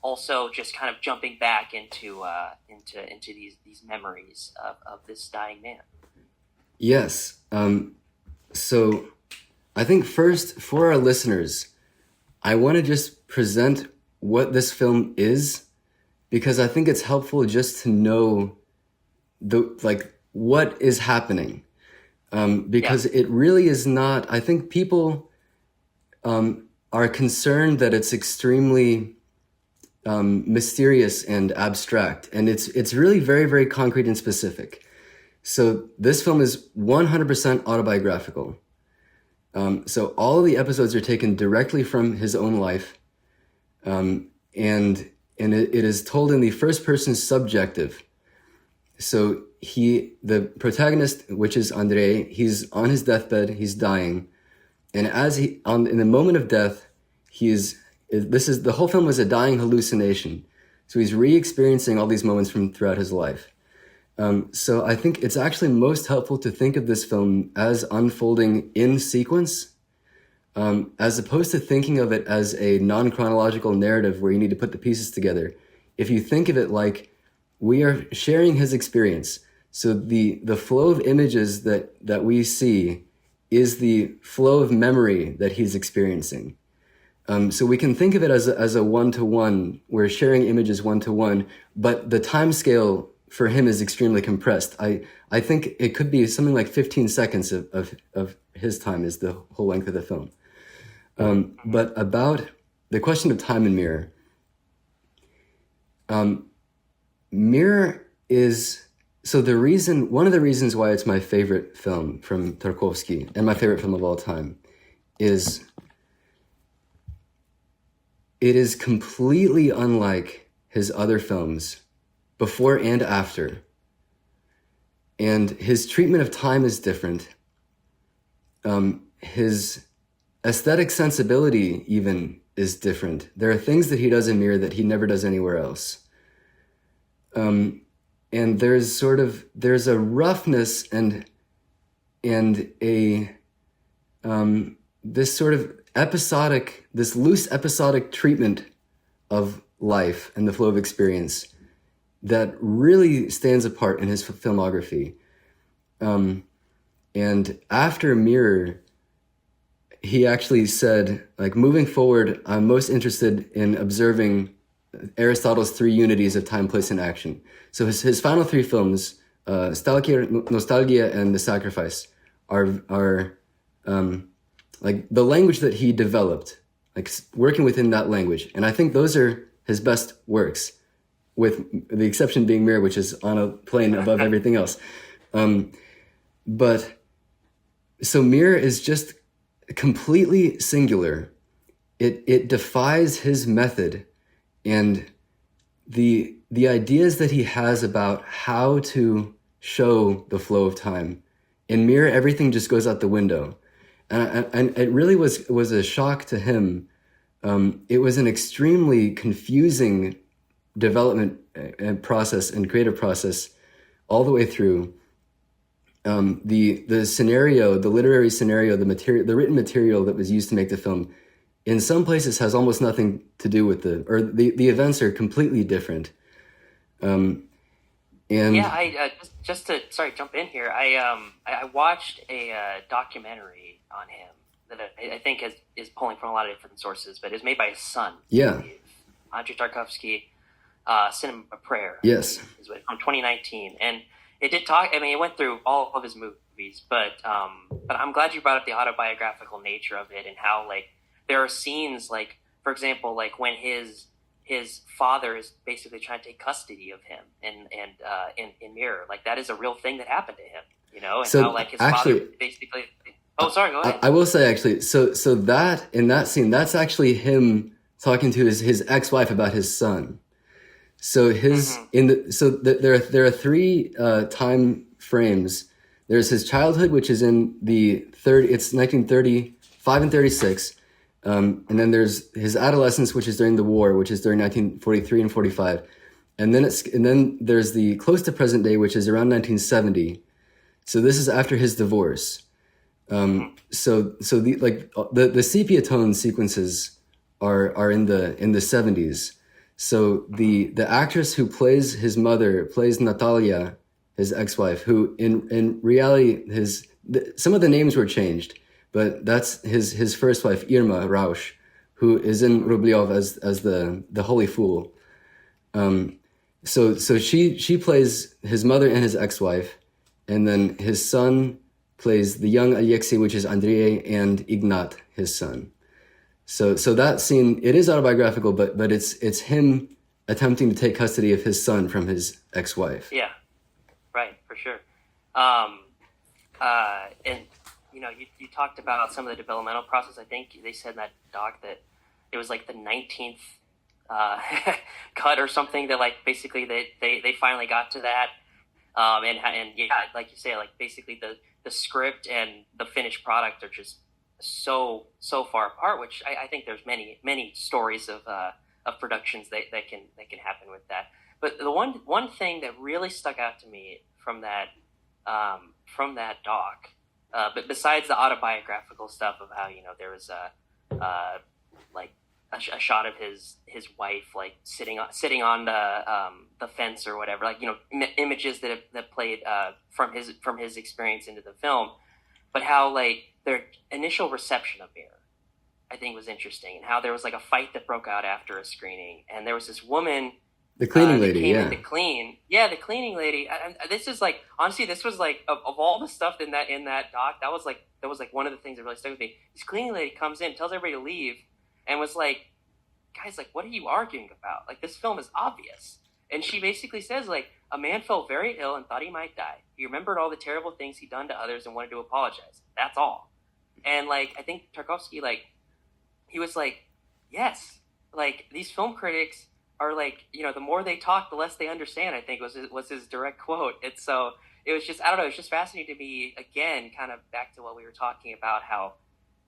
also just kind of jumping back into these memories of this dying man. Yes. So I think first, for our listeners, I want to just present what this film is, because I think it's helpful just to know what is happening. Because it really is not, I think people are concerned that it's extremely mysterious and abstract, and it's really very, very concrete and specific. So this film is 100% autobiographical. So all of the episodes are taken directly from his own life, and it is told in the first person subjective. So the protagonist, which is Andrei, he's on his deathbed, he's dying, and in the moment of death, the whole film was a dying hallucination. So he's re-experiencing all these moments from throughout his life. So I think it's actually most helpful to think of this film as unfolding in sequence, as opposed to thinking of it as a non-chronological narrative where you need to put the pieces together. If you think of it like we are sharing his experience, so the flow of images that we see is the flow of memory that he's experiencing. So we can think of it as a one-to-one. We're sharing images one-to-one, but the time scale for him is extremely compressed. I think it could be something like 15 seconds of his time is the whole length of the film. But about the question of time in Mirror, Mirror is, so one of the reasons why it's my favorite film from Tarkovsky and my favorite film of all time is it is completely unlike his other films before and after. And his treatment of time is different. His aesthetic sensibility even is different. There are things that he does in Mirror that he never does anywhere else. And there's a roughness and a this sort of this loose episodic treatment of life and the flow of experience that really stands apart in his filmography. And after Mirror, he actually said, like, moving forward, I'm most interested in observing Aristotle's three unities of time, place, and action. So his final three films, Nostalgia, and The Sacrifice, are like the language that he developed, like working within that language. And I think those are his best works, with the exception being Mirror, which is on a plane above everything else. But so Mirror is just completely singular. It defies his method, and the ideas that he has about how to show the flow of time. In Mirror, everything just goes out the window, and it really was a shock to him. It was an extremely confusing development and process and creative process all the way through. The scenario, the literary scenario, the material, the written material that was used to make the film, in some places has almost nothing to do with the events are completely different. And Yeah, I just to jump in here. I watched a documentary on him that I think is pulling from a lot of different sources, but it's made by his son. Yeah. I believe. Andrei Tarkovsky, Cinema Prayer. Yes. Is from 2019, and it did talk. I mean, it went through all of his movies, but I'm glad you brought up the autobiographical nature of it and how, like, there are scenes, like, for example, like when his father is basically trying to take custody of him in Mirror, like that is a real thing that happened to him, you know, and So how, like, his actually, father basically. Oh, sorry, go ahead. I will say, actually, so that in that scene, that's actually him talking to his ex-wife about his son. So there are three time frames. There's his childhood, which is in it's 1935 and 36. And then there's his adolescence, which is during the war, which is during 1943 and 45. And then there's the close to present day, which is around 1970. So this is after his divorce. So the sepia tone sequences are in the 70s. So the actress who plays his mother plays Natalia, his ex-wife, who in reality some of the names were changed, but that's his first wife, Irma Rausch, who is in Rubliov as the Holy Fool. So she plays his mother and his ex-wife, and then his son plays the young Alexei, which is Andrei, and Ignat, his son. So that scene, it is autobiographical, but it's him attempting to take custody of his son from his ex-wife. Yeah, right, for sure. And you know, you talked about some of the developmental process. I think they said in that doc that it was like the 19th cut or something that, like, basically they finally got to that. And yeah, like you say, like, basically the script and the finished product are just so far apart, which I think there's many stories of productions that can happen with that. But the one thing that really stuck out to me from that doc, but besides the autobiographical stuff of how, you know, there was like a shot of his wife, like, sitting on the fence or whatever, like, you know, images that played from his experience into the film, but how, like, their initial reception of Mirror, I think, was interesting, and how there was, like, a fight that broke out after a screening, and there was this woman, the cleaning lady, came in to clean. Yeah, the cleaning lady. This is, like, honestly, this was, like, of all the stuff in that doc, that was one of the things that really stuck with me. This cleaning lady comes in, tells everybody to leave, and was like, guys, like, what are you arguing about? Like, this film is obvious. And she basically says, like, a man felt very ill and thought he might die. He remembered all the terrible things he'd done to others and wanted to apologize. That's all. And, like, I think Tarkovsky, like, he was like, yes, like, these film critics are, like, you know, the more they talk, the less they understand, I think was his direct quote. And so it was just, I don't know, it's just fascinating to me, again, kind of back to what we were talking about, how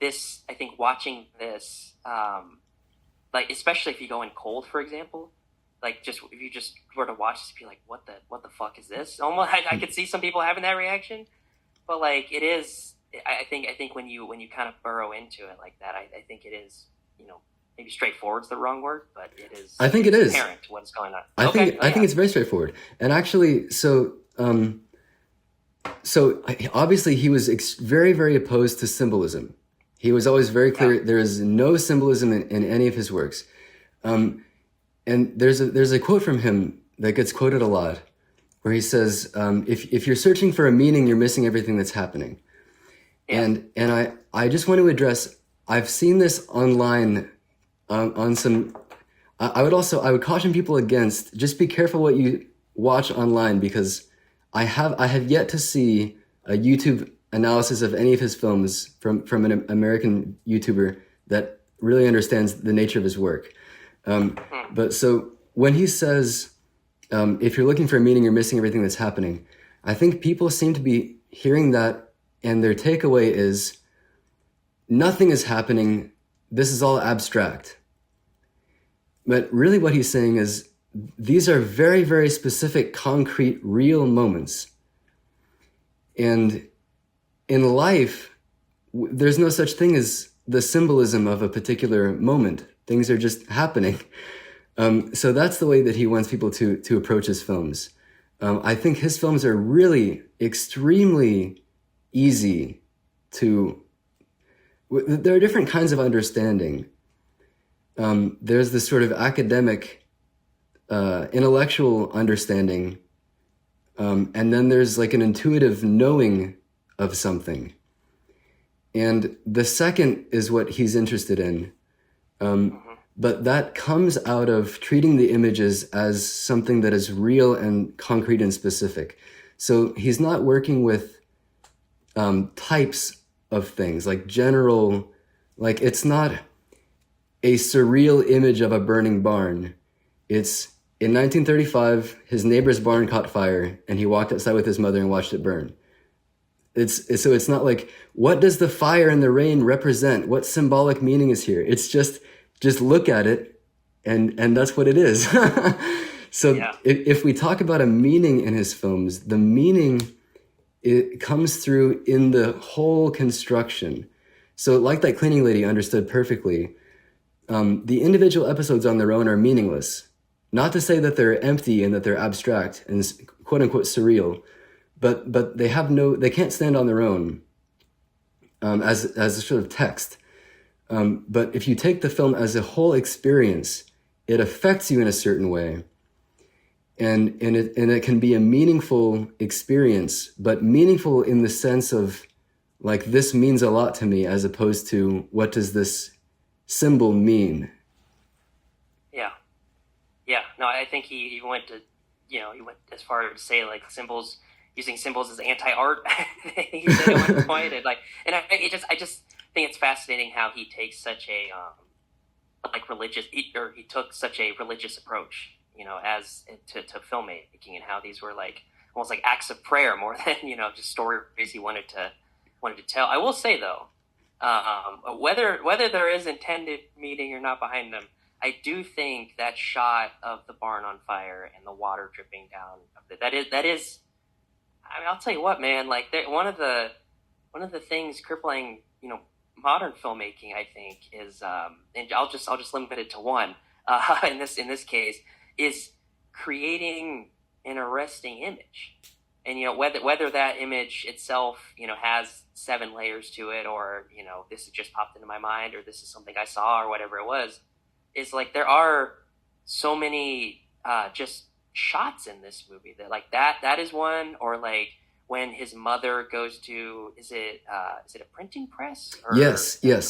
this, I think, watching this, like, especially if you go in cold, for example, like, just if you just were to watch this, be like, what the fuck is this? Almost, I could see some people having that reaction, but, like, it is. I think when you kind of burrow into it like that, I think it is, you know, maybe straightforward is the wrong word, but it is. I think it is apparent what's going on. I think it's very straightforward, and actually, so So obviously he was very, very opposed to symbolism. He was always very Yeah. clear there is no symbolism in any of his works. And there's a quote from him that gets quoted a lot, where he says, if you're searching for a meaning, you're missing everything that's happening. Yeah. I just want to address, I've seen this online on some, I would caution people against, just be careful what you watch online, because I have yet to see a YouTube analysis of any of his films from an American YouTuber that really understands the nature of his work. But so when he says, if you're looking for a meaning, you're missing everything that's happening, I think people seem to be hearing that, and their takeaway is nothing is happening. This is all abstract. But really what he's saying is these are very, very specific, concrete, real moments. And in life, there's no such thing as the symbolism of a particular moment. Things are just happening. So that's the way that he wants people to approach his films. I think his films are really extremely easy to... There are different kinds of understanding. There's this sort of academic, intellectual understanding, and then there's like an intuitive knowing of something. And the second is what he's interested in. But that comes out of treating the images as something that is real and concrete and specific. So he's not working with types of things, like general, like it's not a surreal image of a burning barn. It's in 1935, his neighbor's barn caught fire, and he walked outside with his mother and watched it burn. So it's not like, what does the fire and the rain represent? What symbolic meaning is here? It's just look at it, and that's what it is. So Yeah. if we talk about a meaning in his films, the meaning, it comes through in the whole construction. So like that cleaning lady understood perfectly, the individual episodes on their own are meaningless. Not to say that they're empty and that they're abstract and quote unquote surreal, but they can't stand on their own as a sort of text. But if you take the film as a whole experience, it affects you in a certain way. And it can be a meaningful experience, but meaningful in the sense of like, this means a lot to me, as opposed to what does this symbol mean? Yeah. Yeah. No, I think he went to, he went as far as to say like using symbols as anti-art. He said at one point, I just think it's fascinating how he takes such a he took such a religious approach, as to filmmaking, and how these were like almost like acts of prayer more than just stories he wanted to tell. I will say though, whether there is intended meaning or not behind them, I do think that shot of the barn on fire and the water dripping down that is. I mean, I'll tell you what, man. Like one of the things crippling, modern filmmaking, I think, is, and I'll just limit it to one. In this case, is creating an arresting image, and whether that image itself, has 7 layers to it, or this has just popped into my mind, or this is something I saw, or whatever it was, is like there are so many just shots in this movie that like that is one, or like when his mother goes to, is it a printing press? Or Yes. Yeah,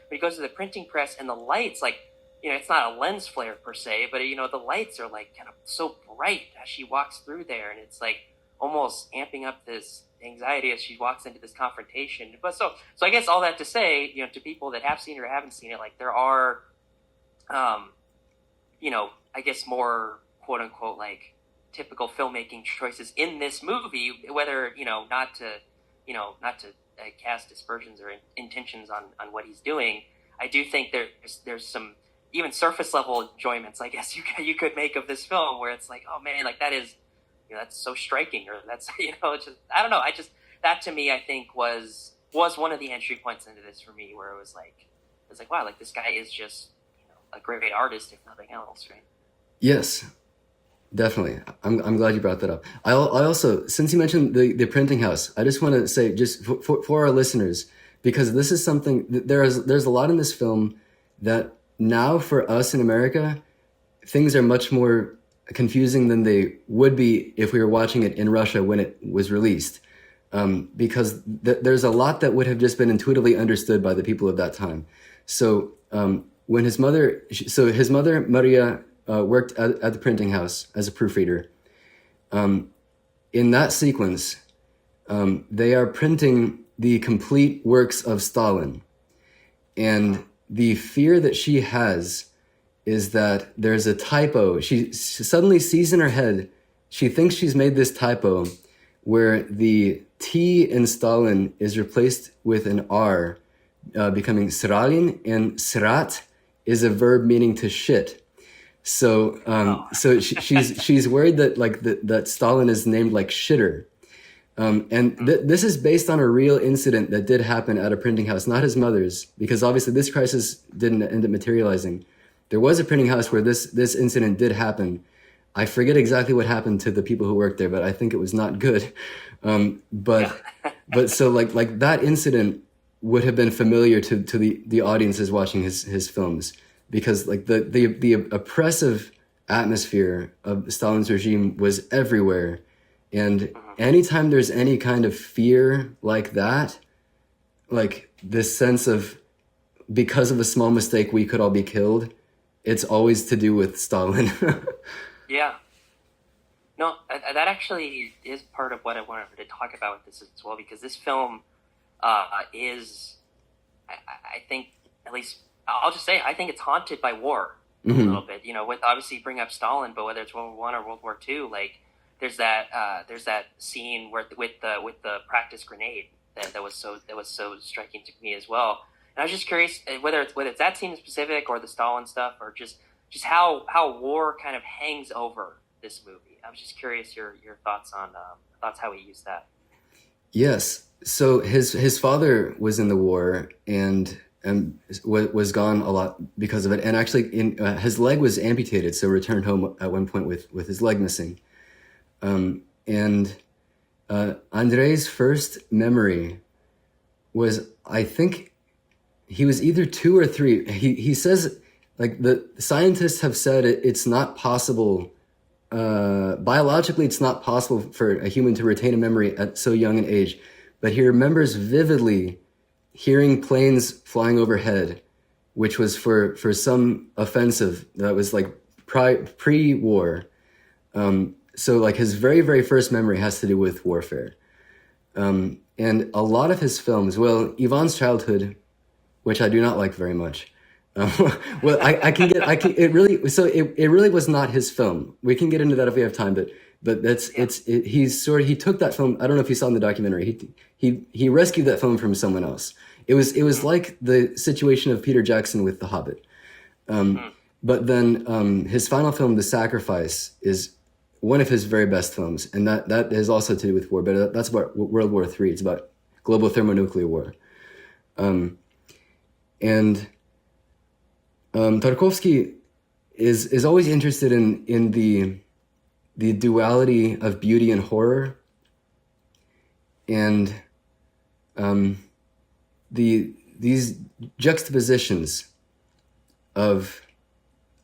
but he goes to the printing press, and the lights, like, it's not a lens flare per se, but the lights are like kind of so bright as she walks through there, and it's like almost amping up this anxiety as she walks into this confrontation. But so I guess all that to say, to people that have seen it or haven't seen it, like there are, I guess more quote unquote like typical filmmaking choices in this movie, whether not to cast aspersions or intentions on what he's doing. I do think there's some even surface level enjoyments, I guess you could make of this film, where it's like, oh man, like that is that's so striking, or that's it's just, I don't know, that to me I think was one of the entry points into this for me, where it was like wow, like this guy is just a great artist if nothing else, right? Yes. Definitely. I'm glad you brought that up. I also, since you mentioned the printing house, I just want to say, just for our listeners, because this is something there's a lot in this film that now for us in America, things are much more confusing than they would be if we were watching it in Russia when it was released. Because there's a lot that would have just been intuitively understood by the people of that time. So when his mother Maria worked at the printing house as a proofreader. In that sequence, they are printing the complete works of Stalin, and the fear that she has is that there's a typo. She suddenly sees in her head, she thinks she's made this typo where the T in Stalin is replaced with an R, becoming Sralin, and Srat is a verb meaning to shit. So, she's worried that that Stalin is named like shitter. And this is based on a real incident that did happen at a printing house, not his mother's, because obviously this crisis didn't end up materializing. There was a printing house where this incident did happen. I forget exactly what happened to the people who worked there, but I think it was not good. But so like that incident would have been familiar to the audiences watching his films, because like the oppressive atmosphere of Stalin's regime was everywhere. And anytime there's any kind of fear like that, like this sense of, because of a small mistake, we could all be killed, it's always to do with Stalin. Yeah. No, that actually is part of what I wanted to talk about with this as well, because this film is, I think, at least, I'll just say, I think it's haunted by war a little bit. You know, with obviously bring up Stalin, but whether it's World War I or World War II, like there's that scene where with the practice grenade that was so striking to me as well. And I was just curious whether it's that scene specific or the Stalin stuff, or just how war kind of hangs over this movie. I was just curious your thoughts on how he used that. Yes. So his father was in the war and was gone a lot because of it. And actually, his leg was amputated, so returned home at one point with his leg missing. And Andrei's first memory was, I think, he was either 2 or 3. He says, like, the scientists have said it's not possible. Biologically, it's not possible for a human to retain a memory at so young an age. But he remembers vividly hearing planes flying overhead, which was for some offensive that was like pre-war. So like his very, very first memory has to do with warfare. And a lot of his films, well, Ivan's Childhood, which I do not like very much. Well, it really was not his film. We can get into that if we have time, but he took that film. I don't know if you saw in the documentary. He rescued that film from someone else. It was like the situation of Peter Jackson with The Hobbit. But then his final film, The Sacrifice, is one of his very best films, and that is also to do with war, but that's about World War III. It's about global thermonuclear war. And Tarkovsky is always interested in the duality of beauty and horror, and these juxtapositions of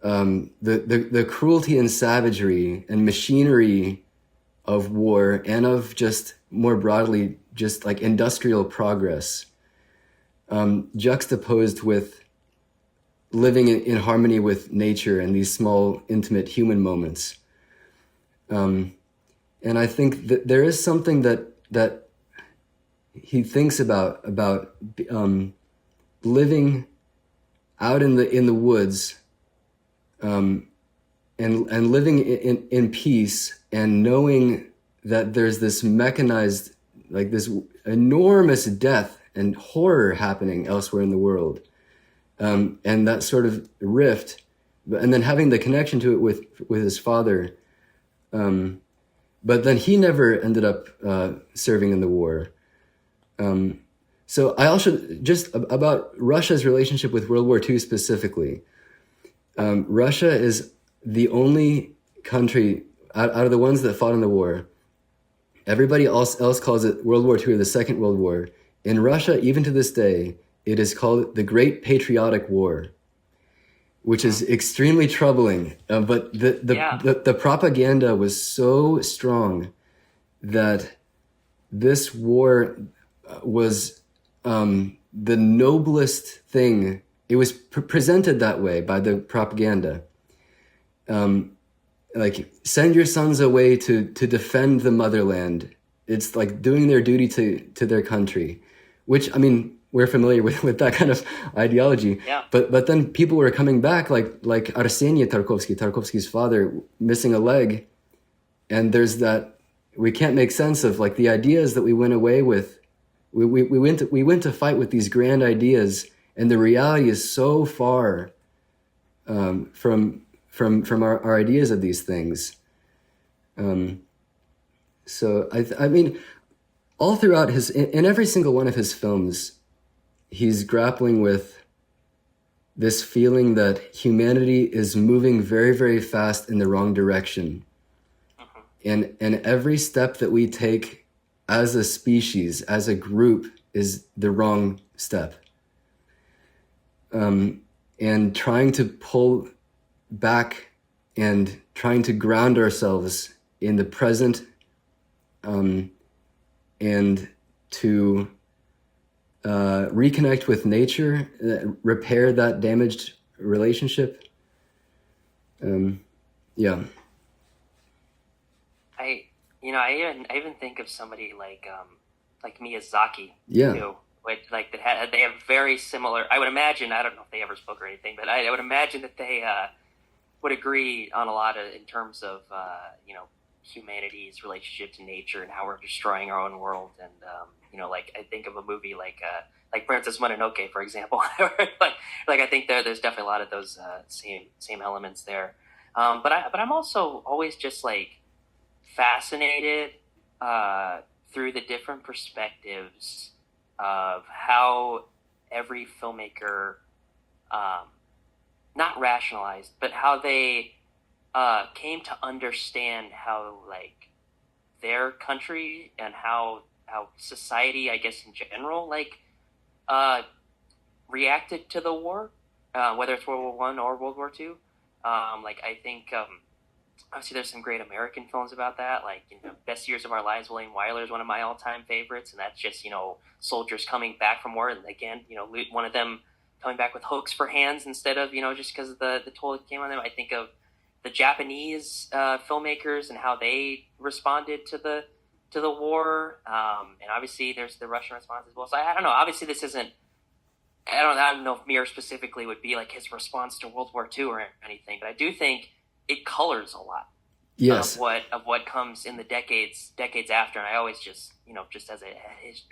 the cruelty and savagery and machinery of war, and of just more broadly just like industrial progress, juxtaposed with living in harmony with nature and these small, intimate human moments. And I think that there is something that he thinks about living out in the woods, and living in peace, and knowing that there's this mechanized, like this enormous death and horror happening elsewhere in the world. And that sort of rift, and then having the connection to it with his father. But then he never ended up serving in the war. So I also, just about Russia's relationship with World War II specifically. Russia is the only country out of the ones that fought in the war, everybody else calls it World War II or the Second World War. In Russia, even to this day, it is called the Great Patriotic War, which is extremely troubling. But Yeah. the propaganda was so strong that this war was the noblest thing. It was presented that way by the propaganda. Like, send your sons away to defend the motherland. It's like doing their duty to their country, which, I mean, we're familiar with that kind of ideology. Yeah. But then people were coming back, like Arseny Tarkovsky's father, missing a leg, and there's that, we can't make sense of like the ideas that we went away with. We went to fight with these grand ideas, and the reality is so far from our ideas of these things. So I mean, all throughout in every single one of his films, he's grappling with this feeling that humanity is moving very, very fast in the wrong direction. And every step that we take as a species, as a group, is the wrong step. And trying to pull back and trying to ground ourselves in the present, and to reconnect with nature, repair that damaged relationship. Yeah. I even think of somebody like Miyazaki. Yeah. Too. Like they have very similar. I would imagine. I don't know if they ever spoke or anything, but I would imagine that they would agree on a lot in terms of humanity's relationship to nature and how we're destroying our own world. And like I think of a movie like Princess Mononoke, for example. like I think there's definitely a lot of those same elements there. But I'm also always just like fascinated through the different perspectives of how every filmmaker, not rationalized, but how they came to understand how like their country and how society, I guess in general, like reacted to the war, whether it's World War I or World War II. Like I think obviously there's some great American films about that, like Best Years of Our Lives. William Wyler is one of my all-time favorites, and that's just soldiers coming back from war, and again one of them coming back with hooks for hands instead of just because of the toll that came on them. I think of the Japanese filmmakers and how they responded to the war, and obviously there's the Russian response as well. So I don't know. Obviously this isn't. I don't know if Mir specifically would be like his response to World War II or anything, but I do think it colors a lot. Yes. Of what comes in the decades after. And I always just just as a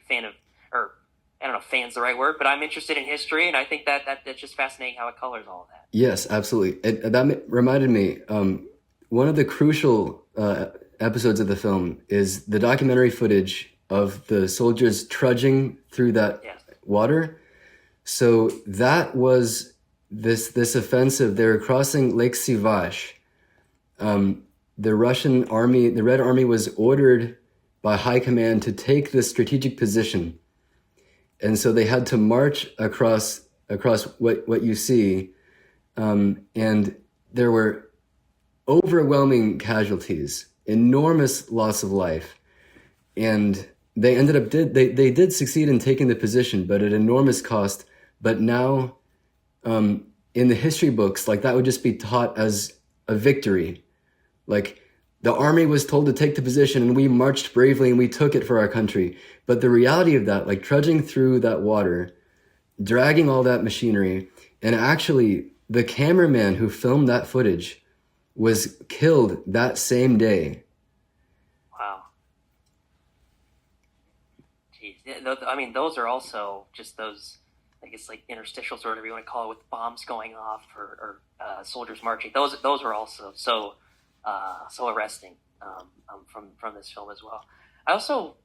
fan of, or I don't know if fan's the right word, but I'm interested in history, and I think that's just fascinating how it colors all of that. Yes, absolutely. That reminded me, one of the crucial episodes of the film is the documentary footage of the soldiers trudging through that water. So that was this offensive. They were crossing Lake Sivash. The Russian army, the Red Army, was ordered by high command to take this strategic position. And so they had to march across what you see. And there were overwhelming casualties, enormous loss of life. And they ended up, they did succeed in taking the position, but at enormous cost. But now, in the history books, like that would just be taught as a victory. Like the army was told to take the position and we marched bravely and we took it for our country. But the reality of that, like trudging through that water, dragging all that machinery, and actually the cameraman who filmed that footage was killed that same day. Wow. Jeez. I mean, those are also just those, I guess, like interstitials or whatever you want to call it, with bombs going off or soldiers marching. Those are also so arresting from this film as well. I also,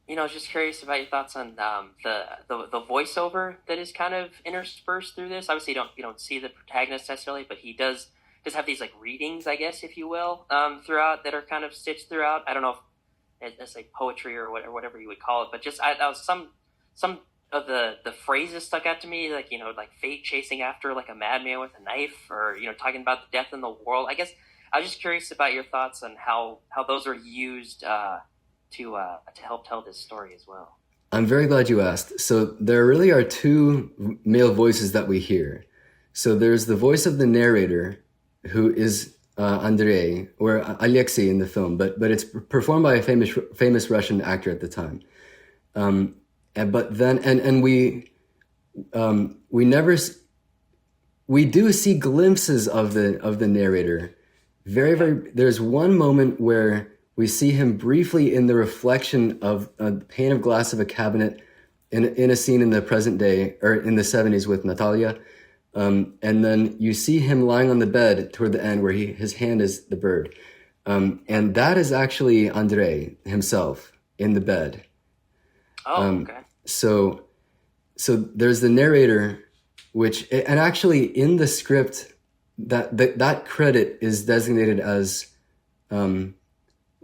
I was just curious about your thoughts on the voiceover that is kind of interspersed through this. Obviously, you don't see the protagonist necessarily, but he does just have these like readings, I guess, if you will, throughout that are kind of stitched throughout. I don't know if it's like poetry or whatever you would call it, but just that was some of the phrases stuck out to me, like like fate chasing after like a madman with a knife, or talking about the death in the world. I guess I was just curious about your thoughts on how those are used to help tell this story as well. I'm very glad you asked. So there really are two male voices that we hear. So there's the voice of the narrator, who is Andrei or Alexei in the film, but it's performed by a famous Russian actor at the time. But then and we never we do see glimpses of the narrator. There's one moment where we see him briefly in the reflection of a pane of glass of a cabinet in a scene in the present day, or in the 70s with Natalia. And then you see him lying on the bed toward the end where his hand is the bird. And that is actually Andrei himself in the bed. Oh, okay. So there's the narrator, and actually in the script, that credit is designated as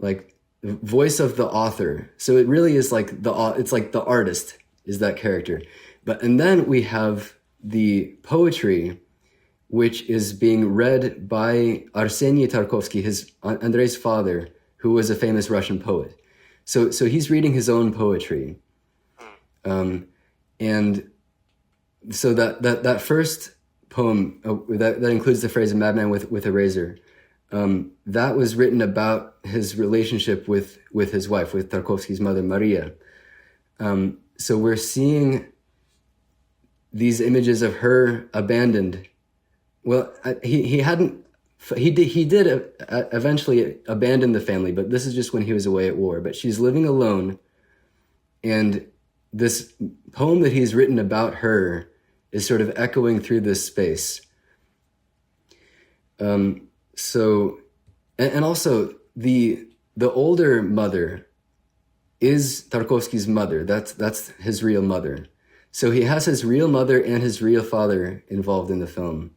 like voice of the author. So it really is like it's like the artist is that character. And then we have the poetry, which is being read by Arseny Tarkovsky, Andrei's father, who was a famous Russian poet. So he's reading his own poetry. And so that first poem that includes the phrase "a madman with a razor," that was written about his relationship with his wife, with Tarkovsky's mother, Maria. So we're seeing these images of her abandoned. Well, he did eventually abandon the family, but this is just when he was away at war. But she's living alone, and this poem that he's written about her is sort of echoing through this space. So, and also the older mother is Tarkovsky's mother. That's his real mother. So he has his real mother and his real father involved in the film.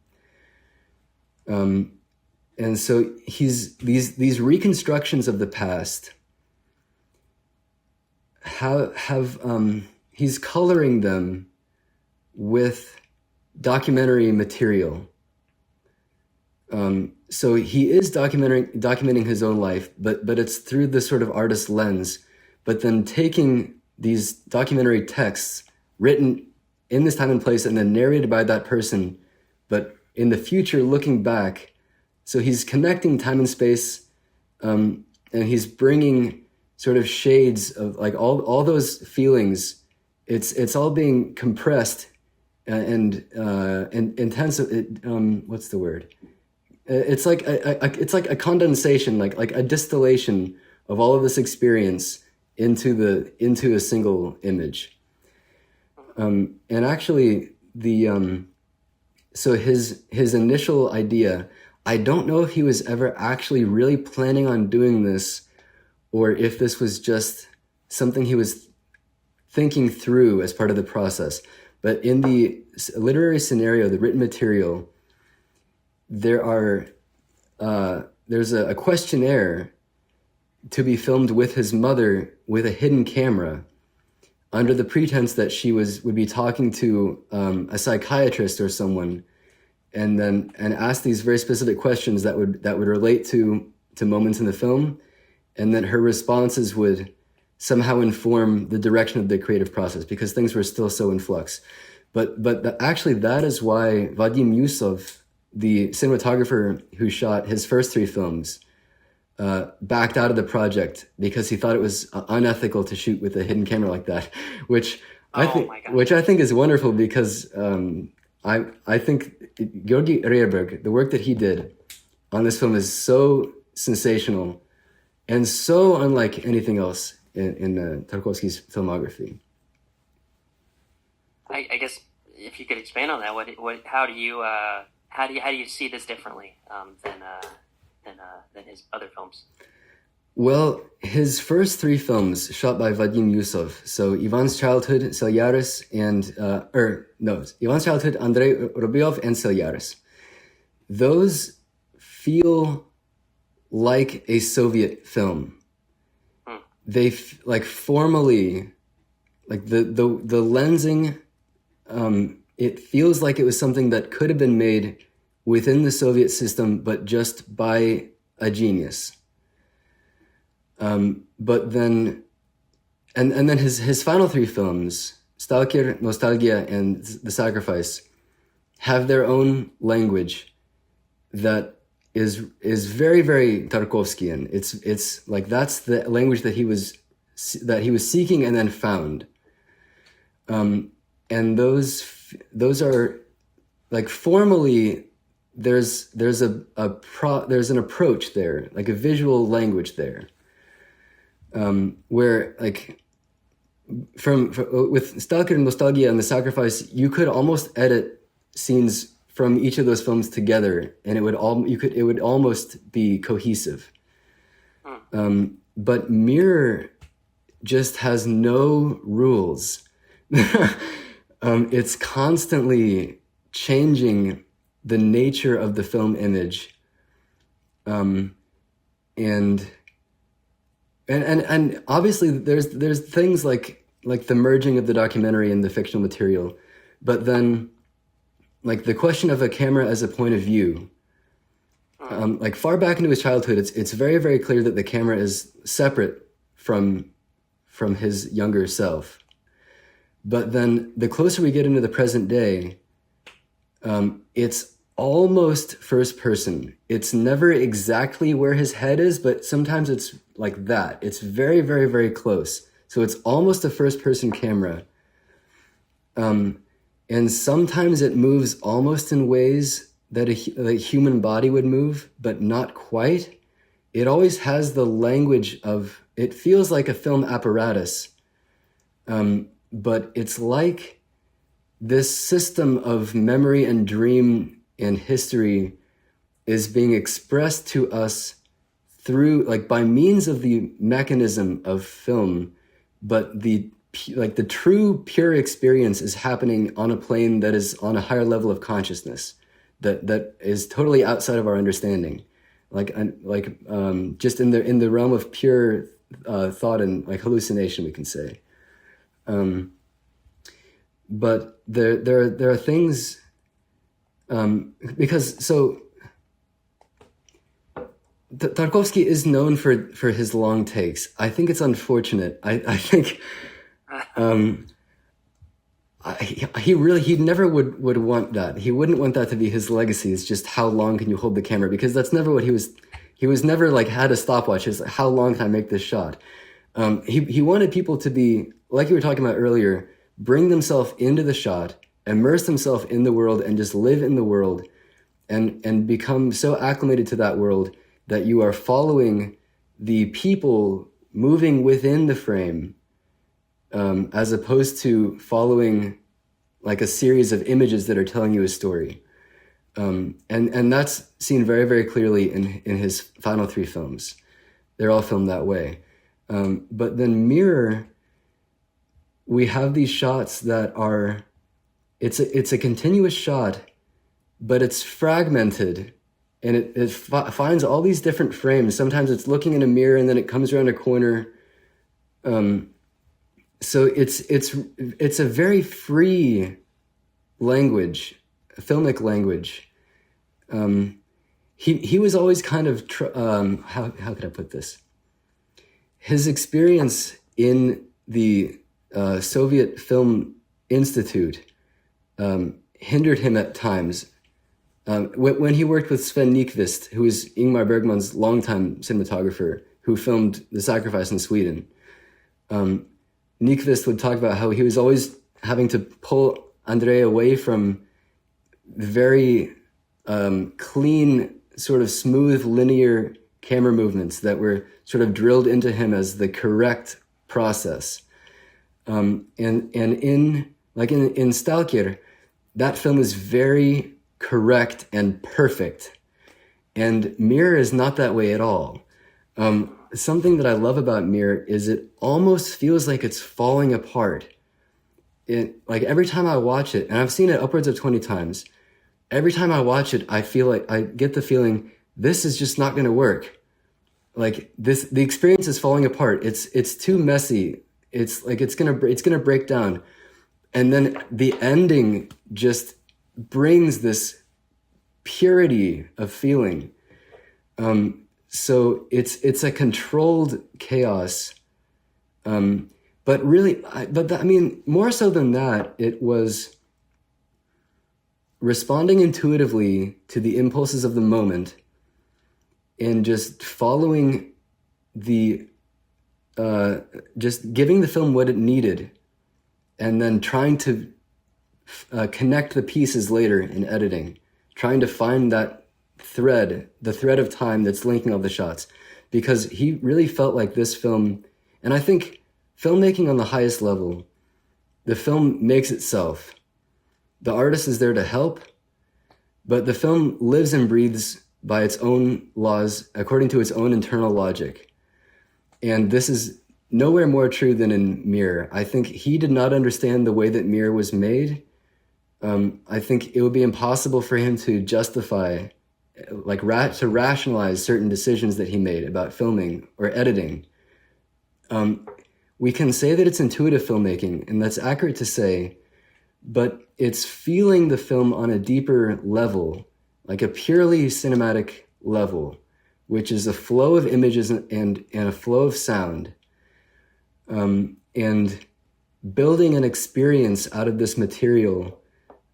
And so these reconstructions of the past he's coloring them with documentary material. So he is documenting his own life, but it's through this sort of artist lens, but then taking these documentary texts written in this time and place and then narrated by that person, but in the future looking back. So he's connecting time and space, and he's bringing sort of shades of like all those feelings. It's all being compressed and intensive. What's the word? It's like a condensation, like a distillation of all of this experience into a single image. And actually so his initial idea, I don't know if he was ever actually really planning on doing this, or if this was just something he was thinking through as part of the process. But in the literary scenario, the written material, there's a questionnaire to be filmed with his mother with a hidden camera, under the pretense that she would be talking to a psychiatrist or someone, and ask these very specific questions that would relate to moments in the film, and then her responses would somehow inform the direction of the creative process, because things were still so in flux. But actually, that is why Vadim Yusov, the cinematographer who shot his first three films, backed out of the project because he thought it was unethical to shoot with a hidden camera like that, which I think is wonderful, because I think Georgi Rehrberg, the work that he did on this film, is so sensational and so unlike anything else in Tarkovsky's filmography. I guess if you could expand on that, how do you see this differently than his other films? Well, his first three films shot by Vadim Yusov, so Ivan's Childhood, Selyaris, Ivan's Childhood, Andrei Rubyov, and Selyaris. Those feel like a Soviet film. They like formally, like the lensing, it feels like it was something that could have been made within the Soviet system, but just by a genius. But then, and then his final three films, Stalker, Nostalgia, and The Sacrifice, have their own language that is very, very Tarkovskian. It's like that's the language that he was seeking and then found. And those are like formally there's an approach there, like a visual language there, where like from with Stalker and Nostalgia and The Sacrifice, you could almost edit scenes from each of those films together, and it would almost be cohesive. But Mirror just has no rules. It's constantly changing the nature of the film image, and obviously there's things like the merging of the documentary and the fictional material, but then like the question of a camera as a point of view, like far back into his childhood, it's very, very clear that the camera is separate from his younger self. But then the closer we get into the present day, it's almost first person. It's never exactly where his head is, but sometimes it's like that. It's very, very, very close. So it's almost a first person camera. And sometimes it moves almost in ways that a human body would move, but not quite. It always has the language of, it feels like a film apparatus. But it's like this system of memory and dream and history is being expressed to us through, like by means of the mechanism of film, but the true pure experience is happening on a plane that is on a higher level of consciousness that is totally outside of our understanding, just in the realm of pure thought and like hallucination, we can say. But there are things, because so Tarkovsky is known for his long takes. I think it's unfortunate. I think he never would want that. He wouldn't want that to be his legacy. It's just how long can you hold the camera, because that's never what he was never like had a stopwatch. It's like, how long can I make this shot? He wanted people to be, like you were talking about earlier, bring themselves into the shot, immerse themselves in the world, and just live in the world, and become so acclimated to that world that you are following the people moving within the frame, as opposed to following like a series of images that are telling you a story. And that's seen very, very clearly in his final three films. They're all filmed that way. But then Mirror, we have these shots that are, it's a continuous shot, but it's fragmented, and it finds all these different frames. Sometimes it's looking in a mirror and then it comes around a corner. So it's a very free language, a filmic language. He was always kind of, how could I put this? His experience in the Soviet Film Institute hindered him at times. When he worked with Sven Nykvist, who is Ingmar Bergman's longtime cinematographer, who filmed The Sacrifice in Sweden, Nykvist would talk about how he was always having to pull Andrei away from very clean, sort of smooth, linear camera movements that were sort of drilled into him as the correct process. And in Stalker, that film is very correct and perfect. And Mirror is not that way at all. Something that I love about Mirror is it almost feels like it's falling apart. Like every time I watch it, and I've seen it upwards of 20 times, every time I watch it, I feel like I get the feeling this is just not going to work. Like the experience is falling apart. It's too messy. It's like it's gonna break down. And then the ending just brings this purity of feeling. So it's a controlled chaos. But really, I mean, more so than that, it was responding intuitively to the impulses of the moment and just following just giving the film what it needed, and then trying to connect the pieces later in editing, trying to find that the thread of time that's linking all the shots, because he really felt like this film, and I think filmmaking on the highest level, the film makes itself. The artist is there to help, but the film lives and breathes by its own laws, according to its own internal logic. And this is nowhere more true than in Mirror. I think he did not understand the way that Mirror was made. I think it would be impossible for him to justify, to rationalize certain decisions that he made about filming or editing. We can say that it's intuitive filmmaking, and that's accurate to say, but it's feeling the film on a deeper level, like a purely cinematic level, which is a flow of images and a flow of sound, and building an experience out of this material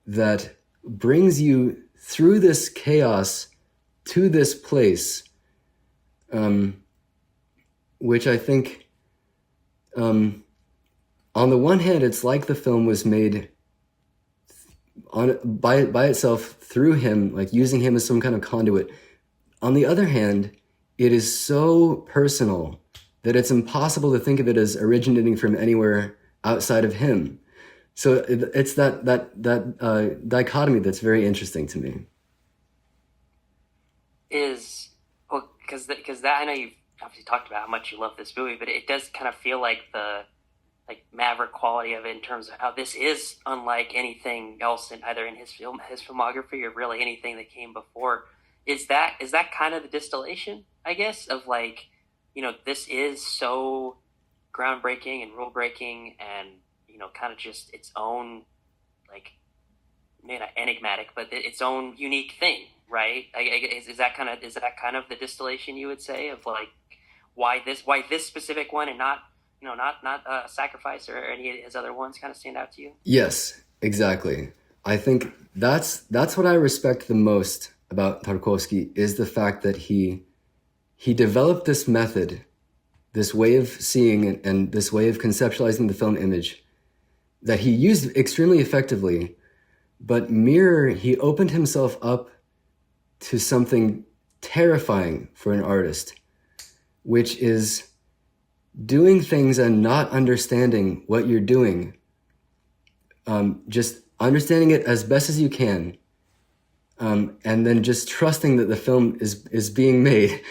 that brings you through this chaos to this place, which I think, on the one hand, it's like the film was made by itself through him, like using him as some kind of conduit. On the other hand, it is so personal that it's impossible to think of it as originating from anywhere outside of him. So it's that dichotomy that's very interesting to me. Because that, I know you've obviously talked about how much you love this movie, but it does kind of feel like the maverick quality of it in terms of how this is unlike anything else in either in his filmography or really anything that came before. Is that kind of the distillation, I guess, of this is so groundbreaking and rule breaking and kind of just its own, maybe not enigmatic, but its own unique thing, right? Is that kind of the distillation you would say of why this specific one and not Sacrifice or any of his other ones kind of stand out to you? Yes, exactly. I think that's what I respect the most about Tarkovsky, is the fact that he developed this method, this way of seeing and this way of conceptualizing the film image that he used extremely effectively. But Mirror, he opened himself up to something terrifying for an artist, which is doing things and not understanding what you're doing. Just understanding it as best as you can. And then just trusting that the film is being made.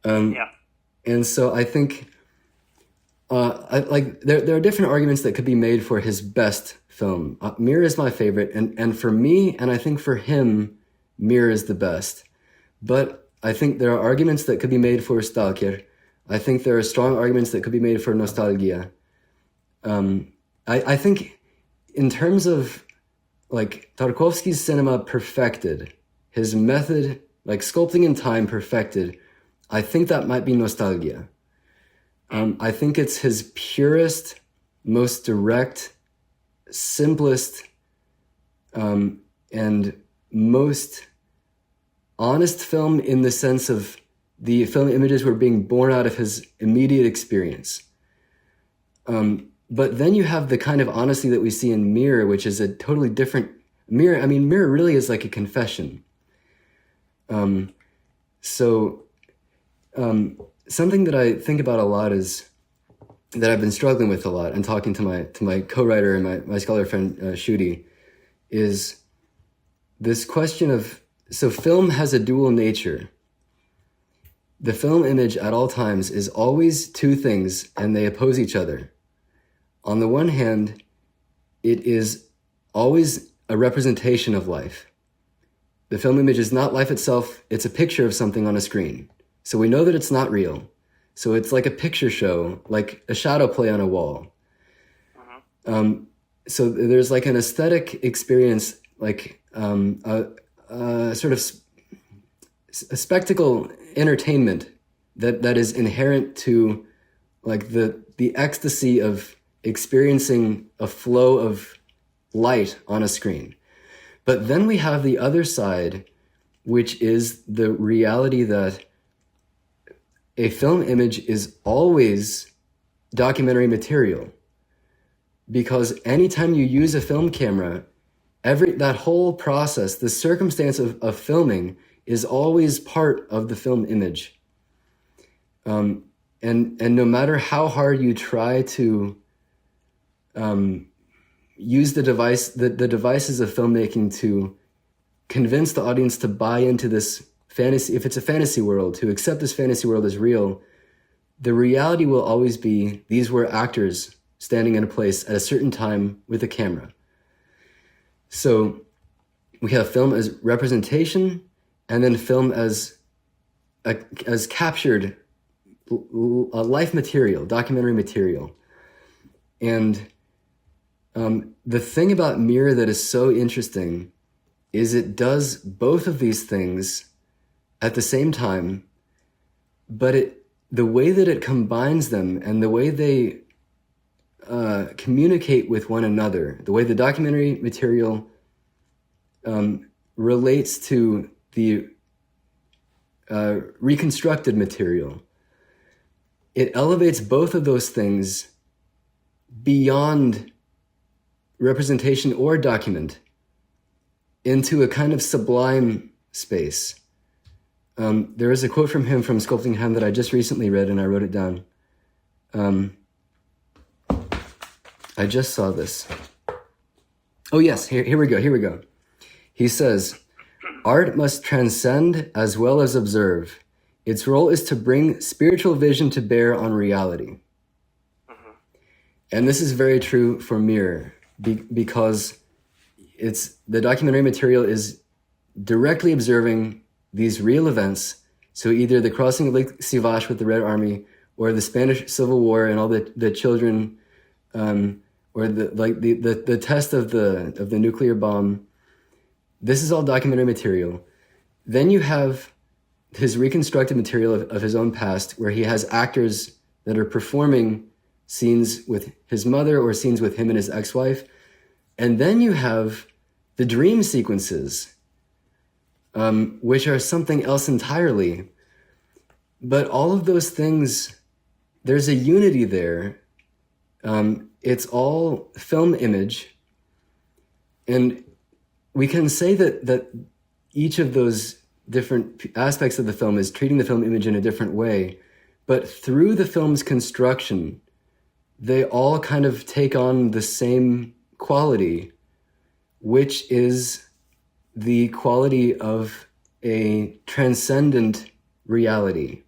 And so I think there are different arguments that could be made for his best film. Mirror is my favorite, and for me, and I think for him, Mirror is the best. But I think there are arguments that could be made for Stalker. I think there are strong arguments that could be made for Nostalgia. I think in terms of Tarkovsky's cinema perfected, his method, sculpting in time perfected, I think that might be Nostalgia. I think it's his purest, most direct, simplest, and most honest film in the sense of the film images were being born out of his immediate experience. But then you have the kind of honesty that we see in Mirror, which is a totally different... Mirror really is like a confession. Something that I think about a lot is that I've been struggling with a lot and talking to my co-writer and my scholar friend Shudi, is this question of, so film has a dual nature. The film image at all times is always two things and they oppose each other. On the one hand, it is always a representation of life. The film image is not life itself. It's a picture of something on a screen. So we know that it's not real. So it's like a picture show, like a shadow play on a wall. So there's like an aesthetic experience, like a sort of a spectacle entertainment that is inherent to like the ecstasy of experiencing a flow of light on a screen. But then we have the other side, which is the reality that a film image is always documentary material. Because anytime you use a film camera, that whole process, the circumstance of filming is always part of the film image. And no matter how hard you try to use the devices of filmmaking to convince the audience to buy into this fantasy, if it's a fantasy world, to accept this fantasy world as real, the reality will always be these were actors standing in a place at a certain time with a camera. So we have film as representation, and then film as captured life material, documentary material. And the thing about Mirror that is so interesting is it does both of these things at the same time, but the way that it combines them and the way they communicate with one another, the way the documentary material relates to the reconstructed material, it elevates both of those things beyond representation or document into a kind of sublime space. There is a quote from him from Sculpting Hand that I just recently read, and I wrote it down. I just saw this. Oh yes, here we go. He says, "Art must transcend as well as observe. Its role is to bring spiritual vision to bear on reality." And this is very true for Mirror, because the documentary material is directly observing these real events. So either the crossing of Lake Sivash with the Red Army, or the Spanish Civil War and all the children, or the test of the nuclear bomb. This is all documentary material. Then you have his reconstructed material of his own past, where he has actors that are performing scenes with his mother or scenes with him and his ex-wife. And then you have the dream sequences, which are something else entirely. But all of those things, there's a unity there. It's all film image. And we can say that each of those different aspects of the film is treating the film image in a different way. But through the film's construction, they all kind of take on the same quality, which is the quality of a transcendent reality.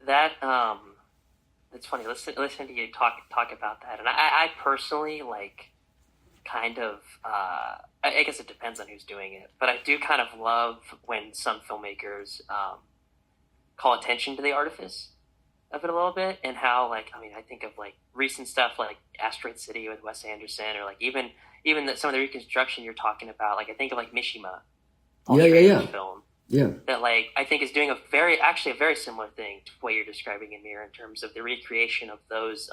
That it's funny. Listen to you talk about that, and I personally kind of I guess it depends on who's doing it, but I do kind of love when some filmmakers call attention to the artifice of it a little bit, and how I think of recent stuff like Asteroid City with Wes Anderson, or even some of the reconstruction you're talking about. I think of Mishima, yeah. film. Yeah. That I think is doing a very similar thing to what you're describing in Mirror, in terms of the recreation of those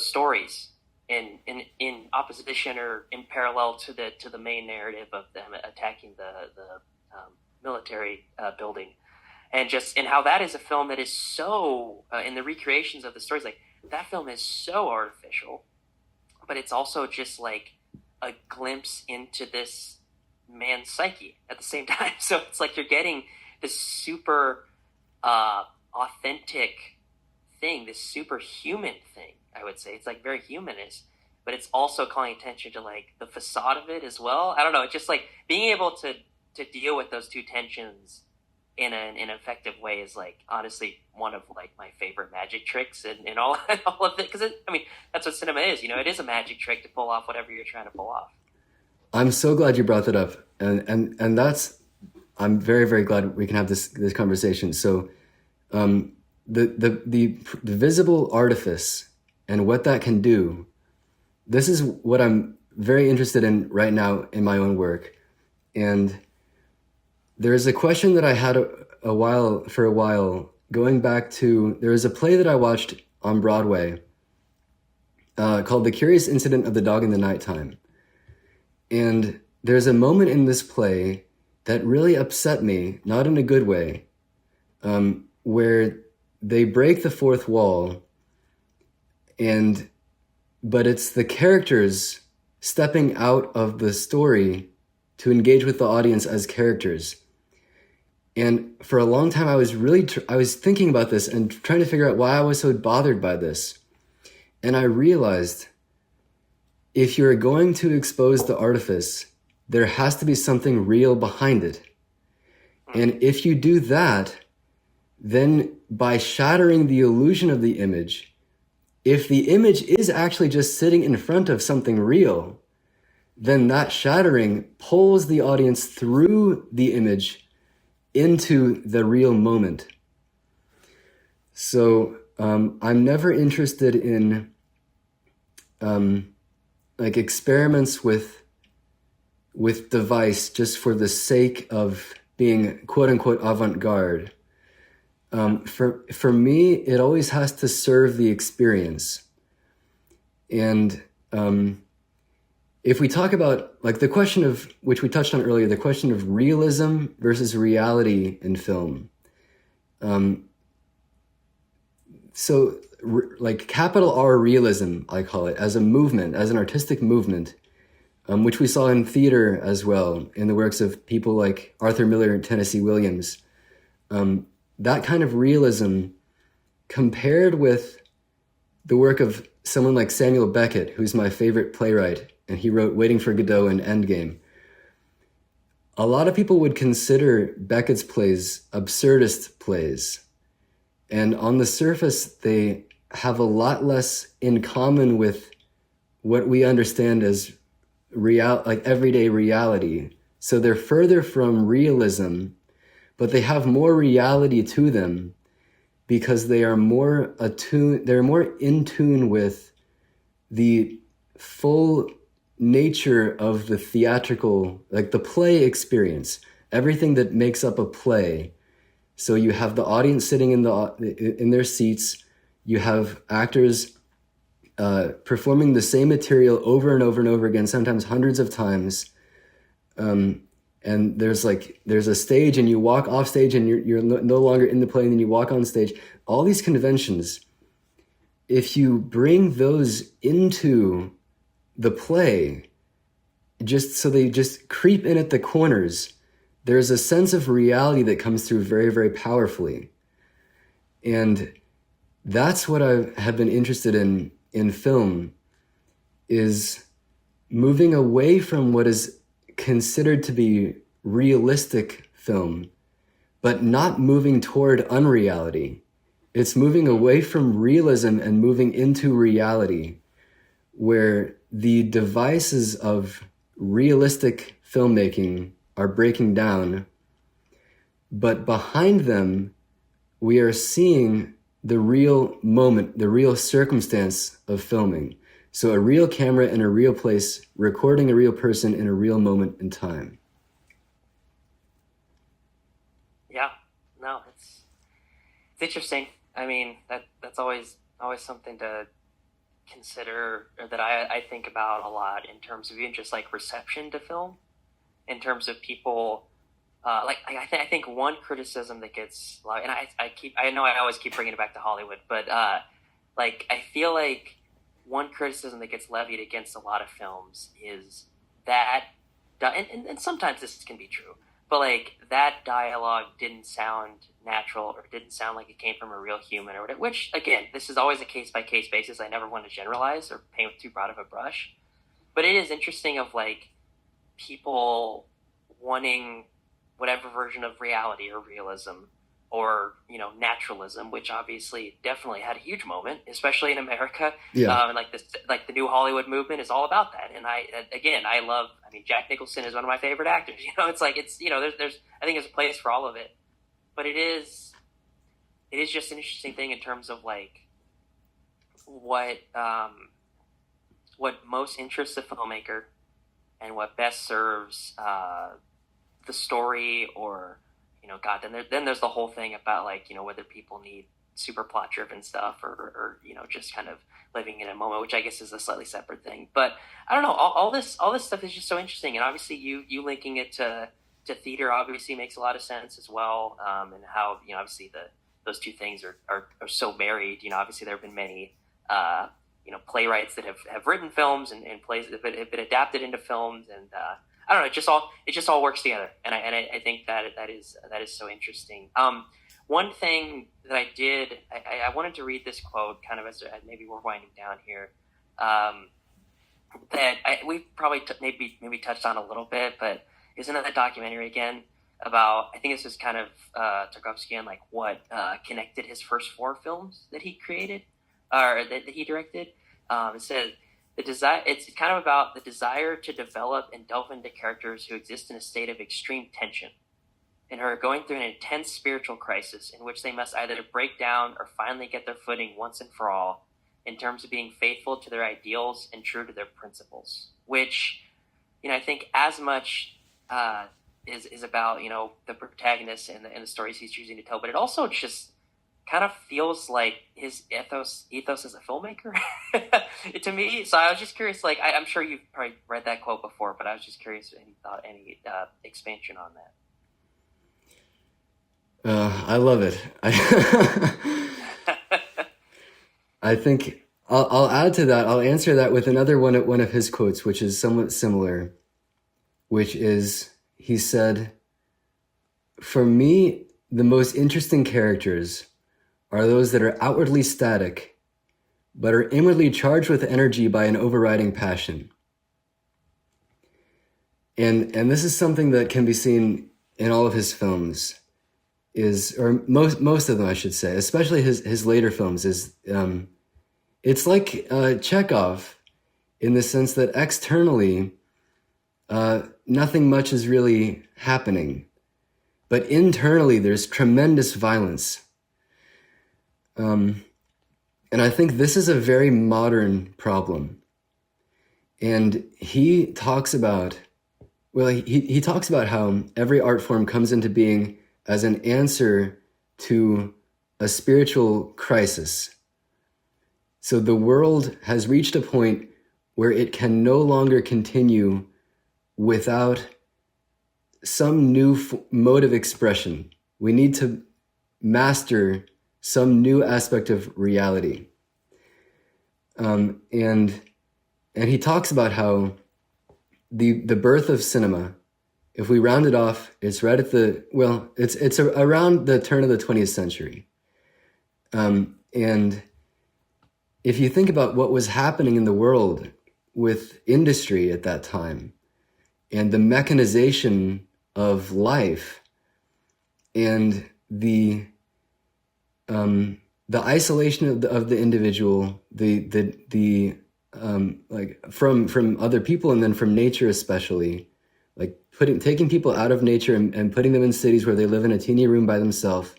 stories in opposition or in parallel to the main narrative of them attacking the military building, and how that is a film that is so in the recreations of the stories, that film is so artificial, but it's also just a glimpse into this man's psyche at the same time. So it's you're getting this super authentic thing, this superhuman thing, I would say. It's very humanist, but it's also calling attention to the facade of it as well. I don't know, it's just being able to deal with those two tensions in an effective way is like honestly one of like my favorite magic tricks and all all of it, because I mean that's what cinema is. It is a magic trick to pull off whatever you're trying to pull off. I'm so glad you brought that up, and that's I'm very very glad we can have this conversation. So, the visible artifice and what that can do. This is what I'm very interested in right now in my own work, and there's a question that I had a while going back to there was a play that I watched on Broadway called "The Curious Incident of the Dog in the Nighttime." And there's a moment in this play that really upset me, not in a good way, where they break the fourth wall, but it's the characters stepping out of the story to engage with the audience as characters. And for a long time, I was thinking about this and trying to figure out why I was so bothered by this. And I realized, if you're going to expose the artifice, there has to be something real behind it. And if you do that, then by shattering the illusion of the image, if the image is actually just sitting in front of something real, then that shattering pulls the audience through the image into the real moment. So I'm never interested in like experiments with device just for the sake of being quote unquote avant-garde. For me, it always has to serve the experience. And if we talk about like the question of, which we touched on earlier, the question of realism versus reality in film. Like capital R realism, I call it, as a movement, as an artistic movement, which we saw in theater as well, in the works of people like Arthur Miller and Tennessee Williams. That kind of realism compared with the work of someone like Samuel Beckett, who's my favorite playwright, and he wrote Waiting for Godot and Endgame. A lot of people would consider Beckett's plays absurdist plays. And on the surface, they have a lot less in common with what we understand as like everyday reality. So they're further from realism, but they have more reality to them because they are more they're more in tune with the full nature of the theatrical, like the play experience, everything that makes up a play. So you have the audience sitting in their seats. You have actors performing the same material over and over and over again, sometimes hundreds of times. And there's a stage, and you walk off stage, and you're no longer in the play, and then you walk on stage. All these conventions, if you bring those into the play, just so they just creep in at the corners, there's a sense of reality that comes through very, very powerfully. And that's what I have been interested in film, is moving away from what is considered to be realistic film, but not moving toward unreality. It's moving away from realism and moving into reality, where the devices of realistic filmmaking are breaking down, but behind them, we are seeing the real moment, the real circumstance of filming. So a real camera in a real place, recording a real person in a real moment in time. Yeah, no, it's interesting. I mean, that's always something to consider, or that I think about a lot in terms of even just like reception to film, in terms of people. I think one criticism that gets, and I know I always keep bringing it back to Hollywood, but I feel like one criticism that gets levied against a lot of films is that, and sometimes this can be true, but like that dialogue didn't sound natural, or didn't sound like it came from a real human, or whatever. Which again, this is always a case by case basis. I never want to generalize or paint with too broad of a brush, but it is interesting of like people wanting whatever version of reality or realism or naturalism, which obviously definitely had a huge moment, especially in America. Yeah. And like this, like the new Hollywood movement is all about that. And I love. I mean, Jack Nicholson is one of my favorite actors. It's like there's I think there's a place for all of it, but it is just an interesting thing in terms of like what most interests a filmmaker and what best serves the story, or God, then there's the whole thing about like whether people need super plot driven stuff, or just kind of living in a moment, which I guess is a slightly separate thing. But I don't know, all this stuff is just so interesting, and obviously you linking it to theater obviously makes a lot of sense as well, and how obviously those two things are so married. Obviously there have been many playwrights that have written films, and plays that have been adapted into films, and I don't know, it just all works together, and I think that is so interesting. One thing that I wanted to read this quote kind of as maybe we're winding down here, that we probably maybe touched on a little bit, but isn't it a documentary again about, I think this was kind of Tarkovsky, and like what connected his first 4 films that he created or that he directed. It says the desire. It's kind of about the desire to develop and delve into characters who exist in a state of extreme tension and who are going through an intense spiritual crisis in which they must either break down or finally get their footing once and for all in terms of being faithful to their ideals and true to their principles. Which, I think as much is about the protagonist and the stories he's choosing to tell, but it also just kind of feels like his ethos as a filmmaker to me. So I was just curious, like I'm sure you've probably read that quote before, but I was just curious any expansion on that. I love it. I think I'll add to that. I'll answer that with another one of his quotes, which is somewhat similar, which is, he said, "For me, the most interesting characters are those that are outwardly static, but are inwardly charged with energy by an overriding passion." And this is something that can be seen in all of his films, or most of them, I should say, especially his later films, is it's like Chekhov, in the sense that externally nothing much is really happening, but internally there's tremendous violence. And I think this is a very modern problem. And he talks about, he talks about how every art form comes into being as an answer to a spiritual crisis. So the world has reached a point where it can no longer continue without some new mode of expression. We need to master some new aspect of reality. And he talks about how the birth of cinema, if we round it off, it's right at it's around the turn of the 20th century. And if you think about what was happening in the world with industry at that time, and the mechanization of life, and the isolation of the individual, like from other people, and then from nature especially, like taking people out of nature and putting them in cities where they live in a teeny room by themselves.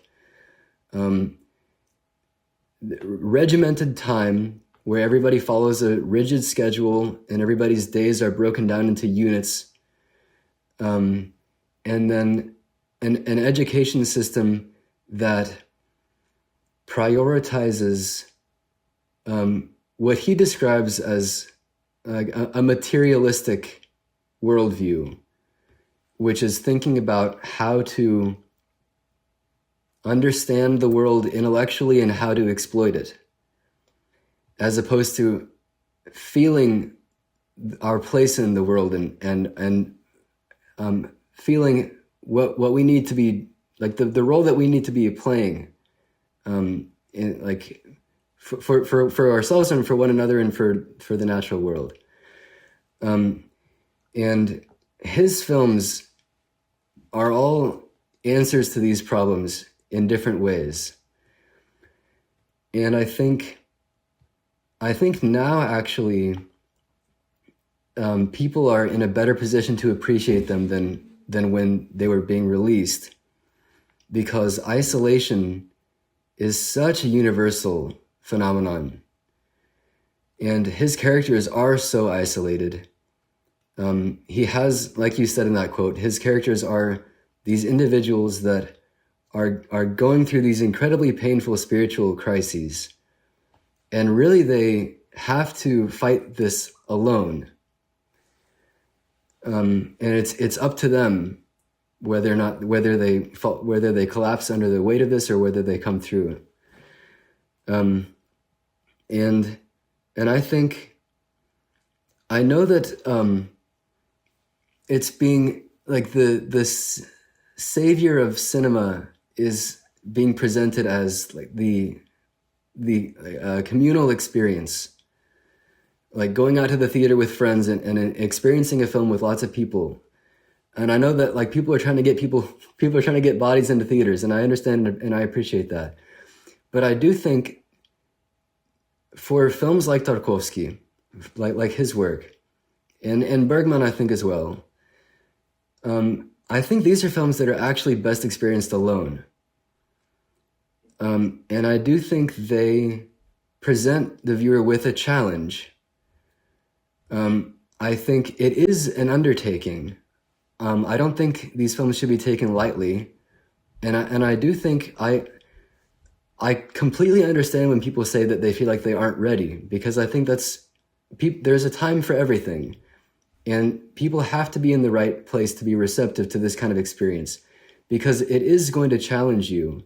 Regimented time where everybody follows a rigid schedule and everybody's days are broken down into units. And then an education system that prioritizes what he describes as a materialistic worldview, which is thinking about how to understand the world intellectually and how to exploit it, as opposed to feeling our place in the world and feeling what we need to be, like the role that we need to be playing, like for ourselves and for one another and for the natural world. And his films are all answers to these problems in different ways. And I think now actually people are in a better position to appreciate them than when they were being released, because isolation is such a universal phenomenon, and his characters are so isolated. He has, like you said in that quote, his characters are these individuals that are going through these incredibly painful spiritual crises, and really they have to fight this alone. And it's up to them whether they collapse under the weight of this or whether they come through it. And I know that it's being like the savior of cinema is being presented as like the communal experience, like going out to the theater with friends and experiencing a film with lots of people. And I know that like people are trying to get bodies into theaters, and I understand and I appreciate that. But I do think for films like Tarkovsky, like his work, and Bergman, I think as well, I think these are films that are actually best experienced alone. And I do think they present the viewer with a challenge. I think it is an undertaking. I don't think these films should be taken lightly. And I do think I completely understand when people say that they feel like they aren't ready, because I think there's a time for everything. And people have to be in the right place to be receptive to this kind of experience, because it is going to challenge you.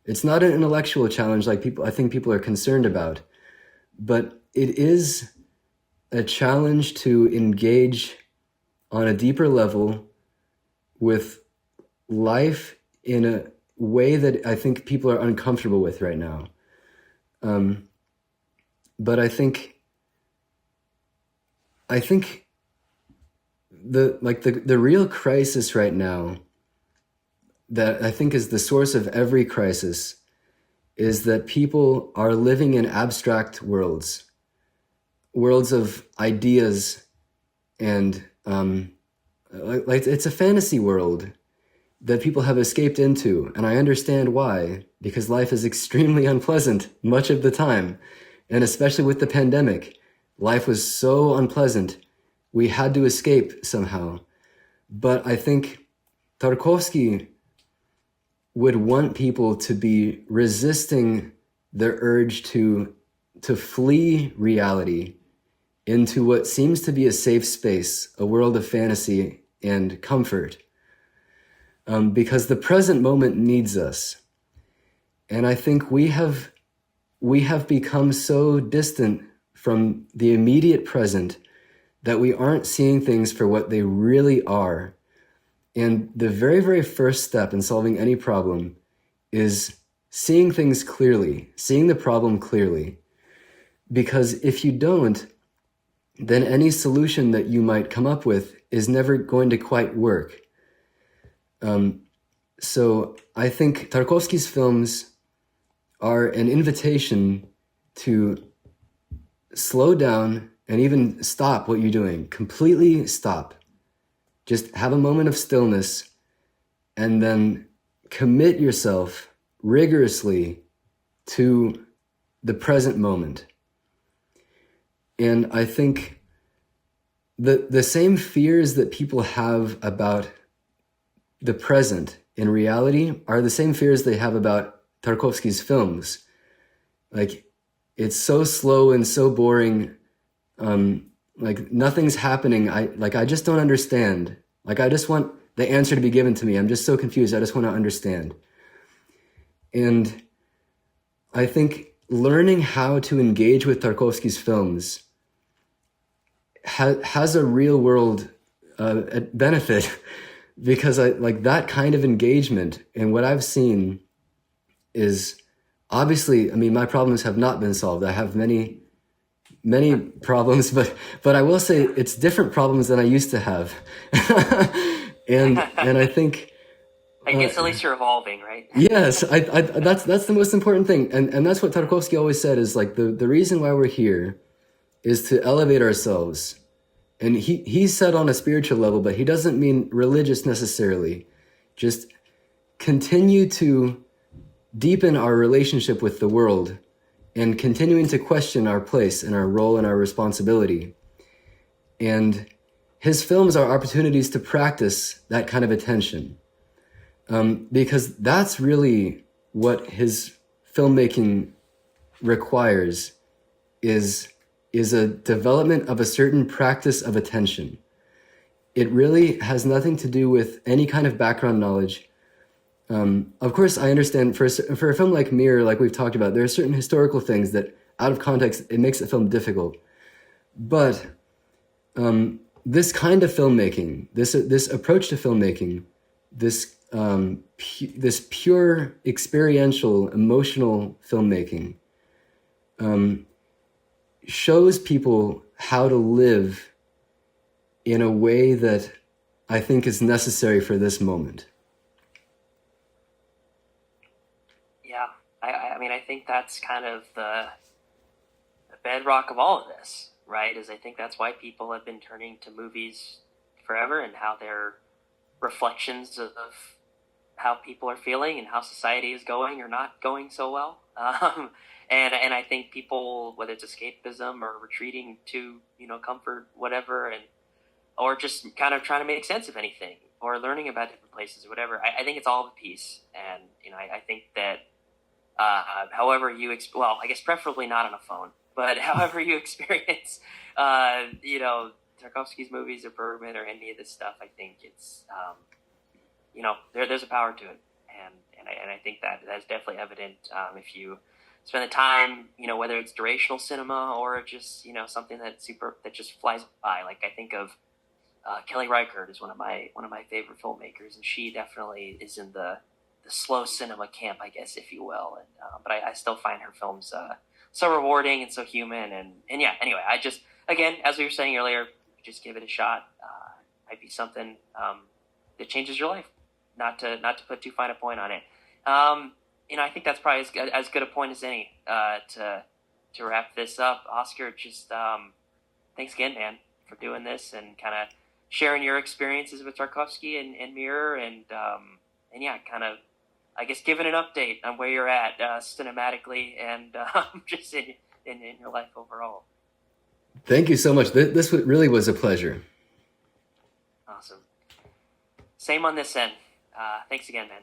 It's not an intellectual challenge like I think people are concerned about, but it is a challenge to engage on a deeper level with life in a way that I think people are uncomfortable with right now. But I think the real crisis right now, that I think is the source of every crisis, is that people are living in abstract worlds of ideas, and like it's a fantasy world that people have escaped into. And I understand why, because life is extremely unpleasant much of the time. And especially with the pandemic, life was so unpleasant. We had to escape somehow. But I think Tarkovsky would want people to be resisting their urge to flee reality into what seems to be a safe space, a world of fantasy and comfort. Because the present moment needs us. And I think we have become so distant from the immediate present that we aren't seeing things for what they really are. And the very, very first step in solving any problem is seeing things clearly, seeing the problem clearly. Because if you don't, then any solution that you might come up with is never going to quite work. So I think Tarkovsky's films are an invitation to slow down and even stop what you're doing. Completely stop. Just have a moment of stillness and then commit yourself rigorously to the present moment. And I think the same fears that people have about the present in reality are the same fears they have about Tarkovsky's films. Like, it's so slow and so boring. Like, nothing's happening. I just don't understand. Like, I just want the answer to be given to me. I'm just so confused. I just want to understand. And I think learning how to engage with Tarkovsky's films has a real world benefit, because that kind of engagement, and what I've seen is, obviously, I mean, my problems have not been solved. I have many problems, but I will say it's different problems than I used to have. and I think I guess at least you're evolving, right? Yes, that's the most important thing, and that's what Tarkovsky always said is like the reason why we're here is to elevate ourselves, and he said on a spiritual level, but he doesn't mean religious necessarily. Just continue to deepen our relationship with the world, and continuing to question our place and our role and our responsibility. And his films are opportunities to practice that kind of attention. Because that's really what his filmmaking requires is a development of a certain practice of attention. It really has nothing to do with any kind of background knowledge. Of course, I understand for a film like Mirror, like we've talked about, there are certain historical things that out of context, it makes the film difficult. But this kind of filmmaking, this approach to filmmaking, this this pure experiential, emotional filmmaking shows people how to live in a way that I think is necessary for this moment. Yeah, I mean, I think that's kind of the bedrock of all of this, right? Is I think that's why people have been turning to movies forever, and how they're reflections of how people are feeling and how society is going or not going so well. And I think people, whether it's escapism or retreating to comfort, whatever, and or just kind of trying to make sense of anything or learning about different places, whatever. I think it's all of a piece, and I think that however you well, I guess preferably not on a phone, but however you experience, Tarkovsky's movies or Bergman or any of this stuff, I think it's there's a power to it, and I think that that's definitely evident if you spend the time, whether it's durational cinema or just something that just flies by. Like I think of Kelly Reichardt is one of my favorite filmmakers, and she definitely is in the slow cinema camp, I guess, if you will. And but I still find her films so rewarding and so human. And yeah, anyway, I just, again, as we were saying earlier, just give it a shot. Might be something that changes your life. Not to put too fine a point on it. I think that's probably as good a point as any to wrap this up. Oscar, just thanks again, man, for doing this and kind of sharing your experiences with Tarkovsky and Mirror, and yeah, kind of, I guess, giving an update on where you're at cinematically and just in your life overall. Thank you so much. This really was a pleasure. Awesome. Same on this end. Thanks again, man.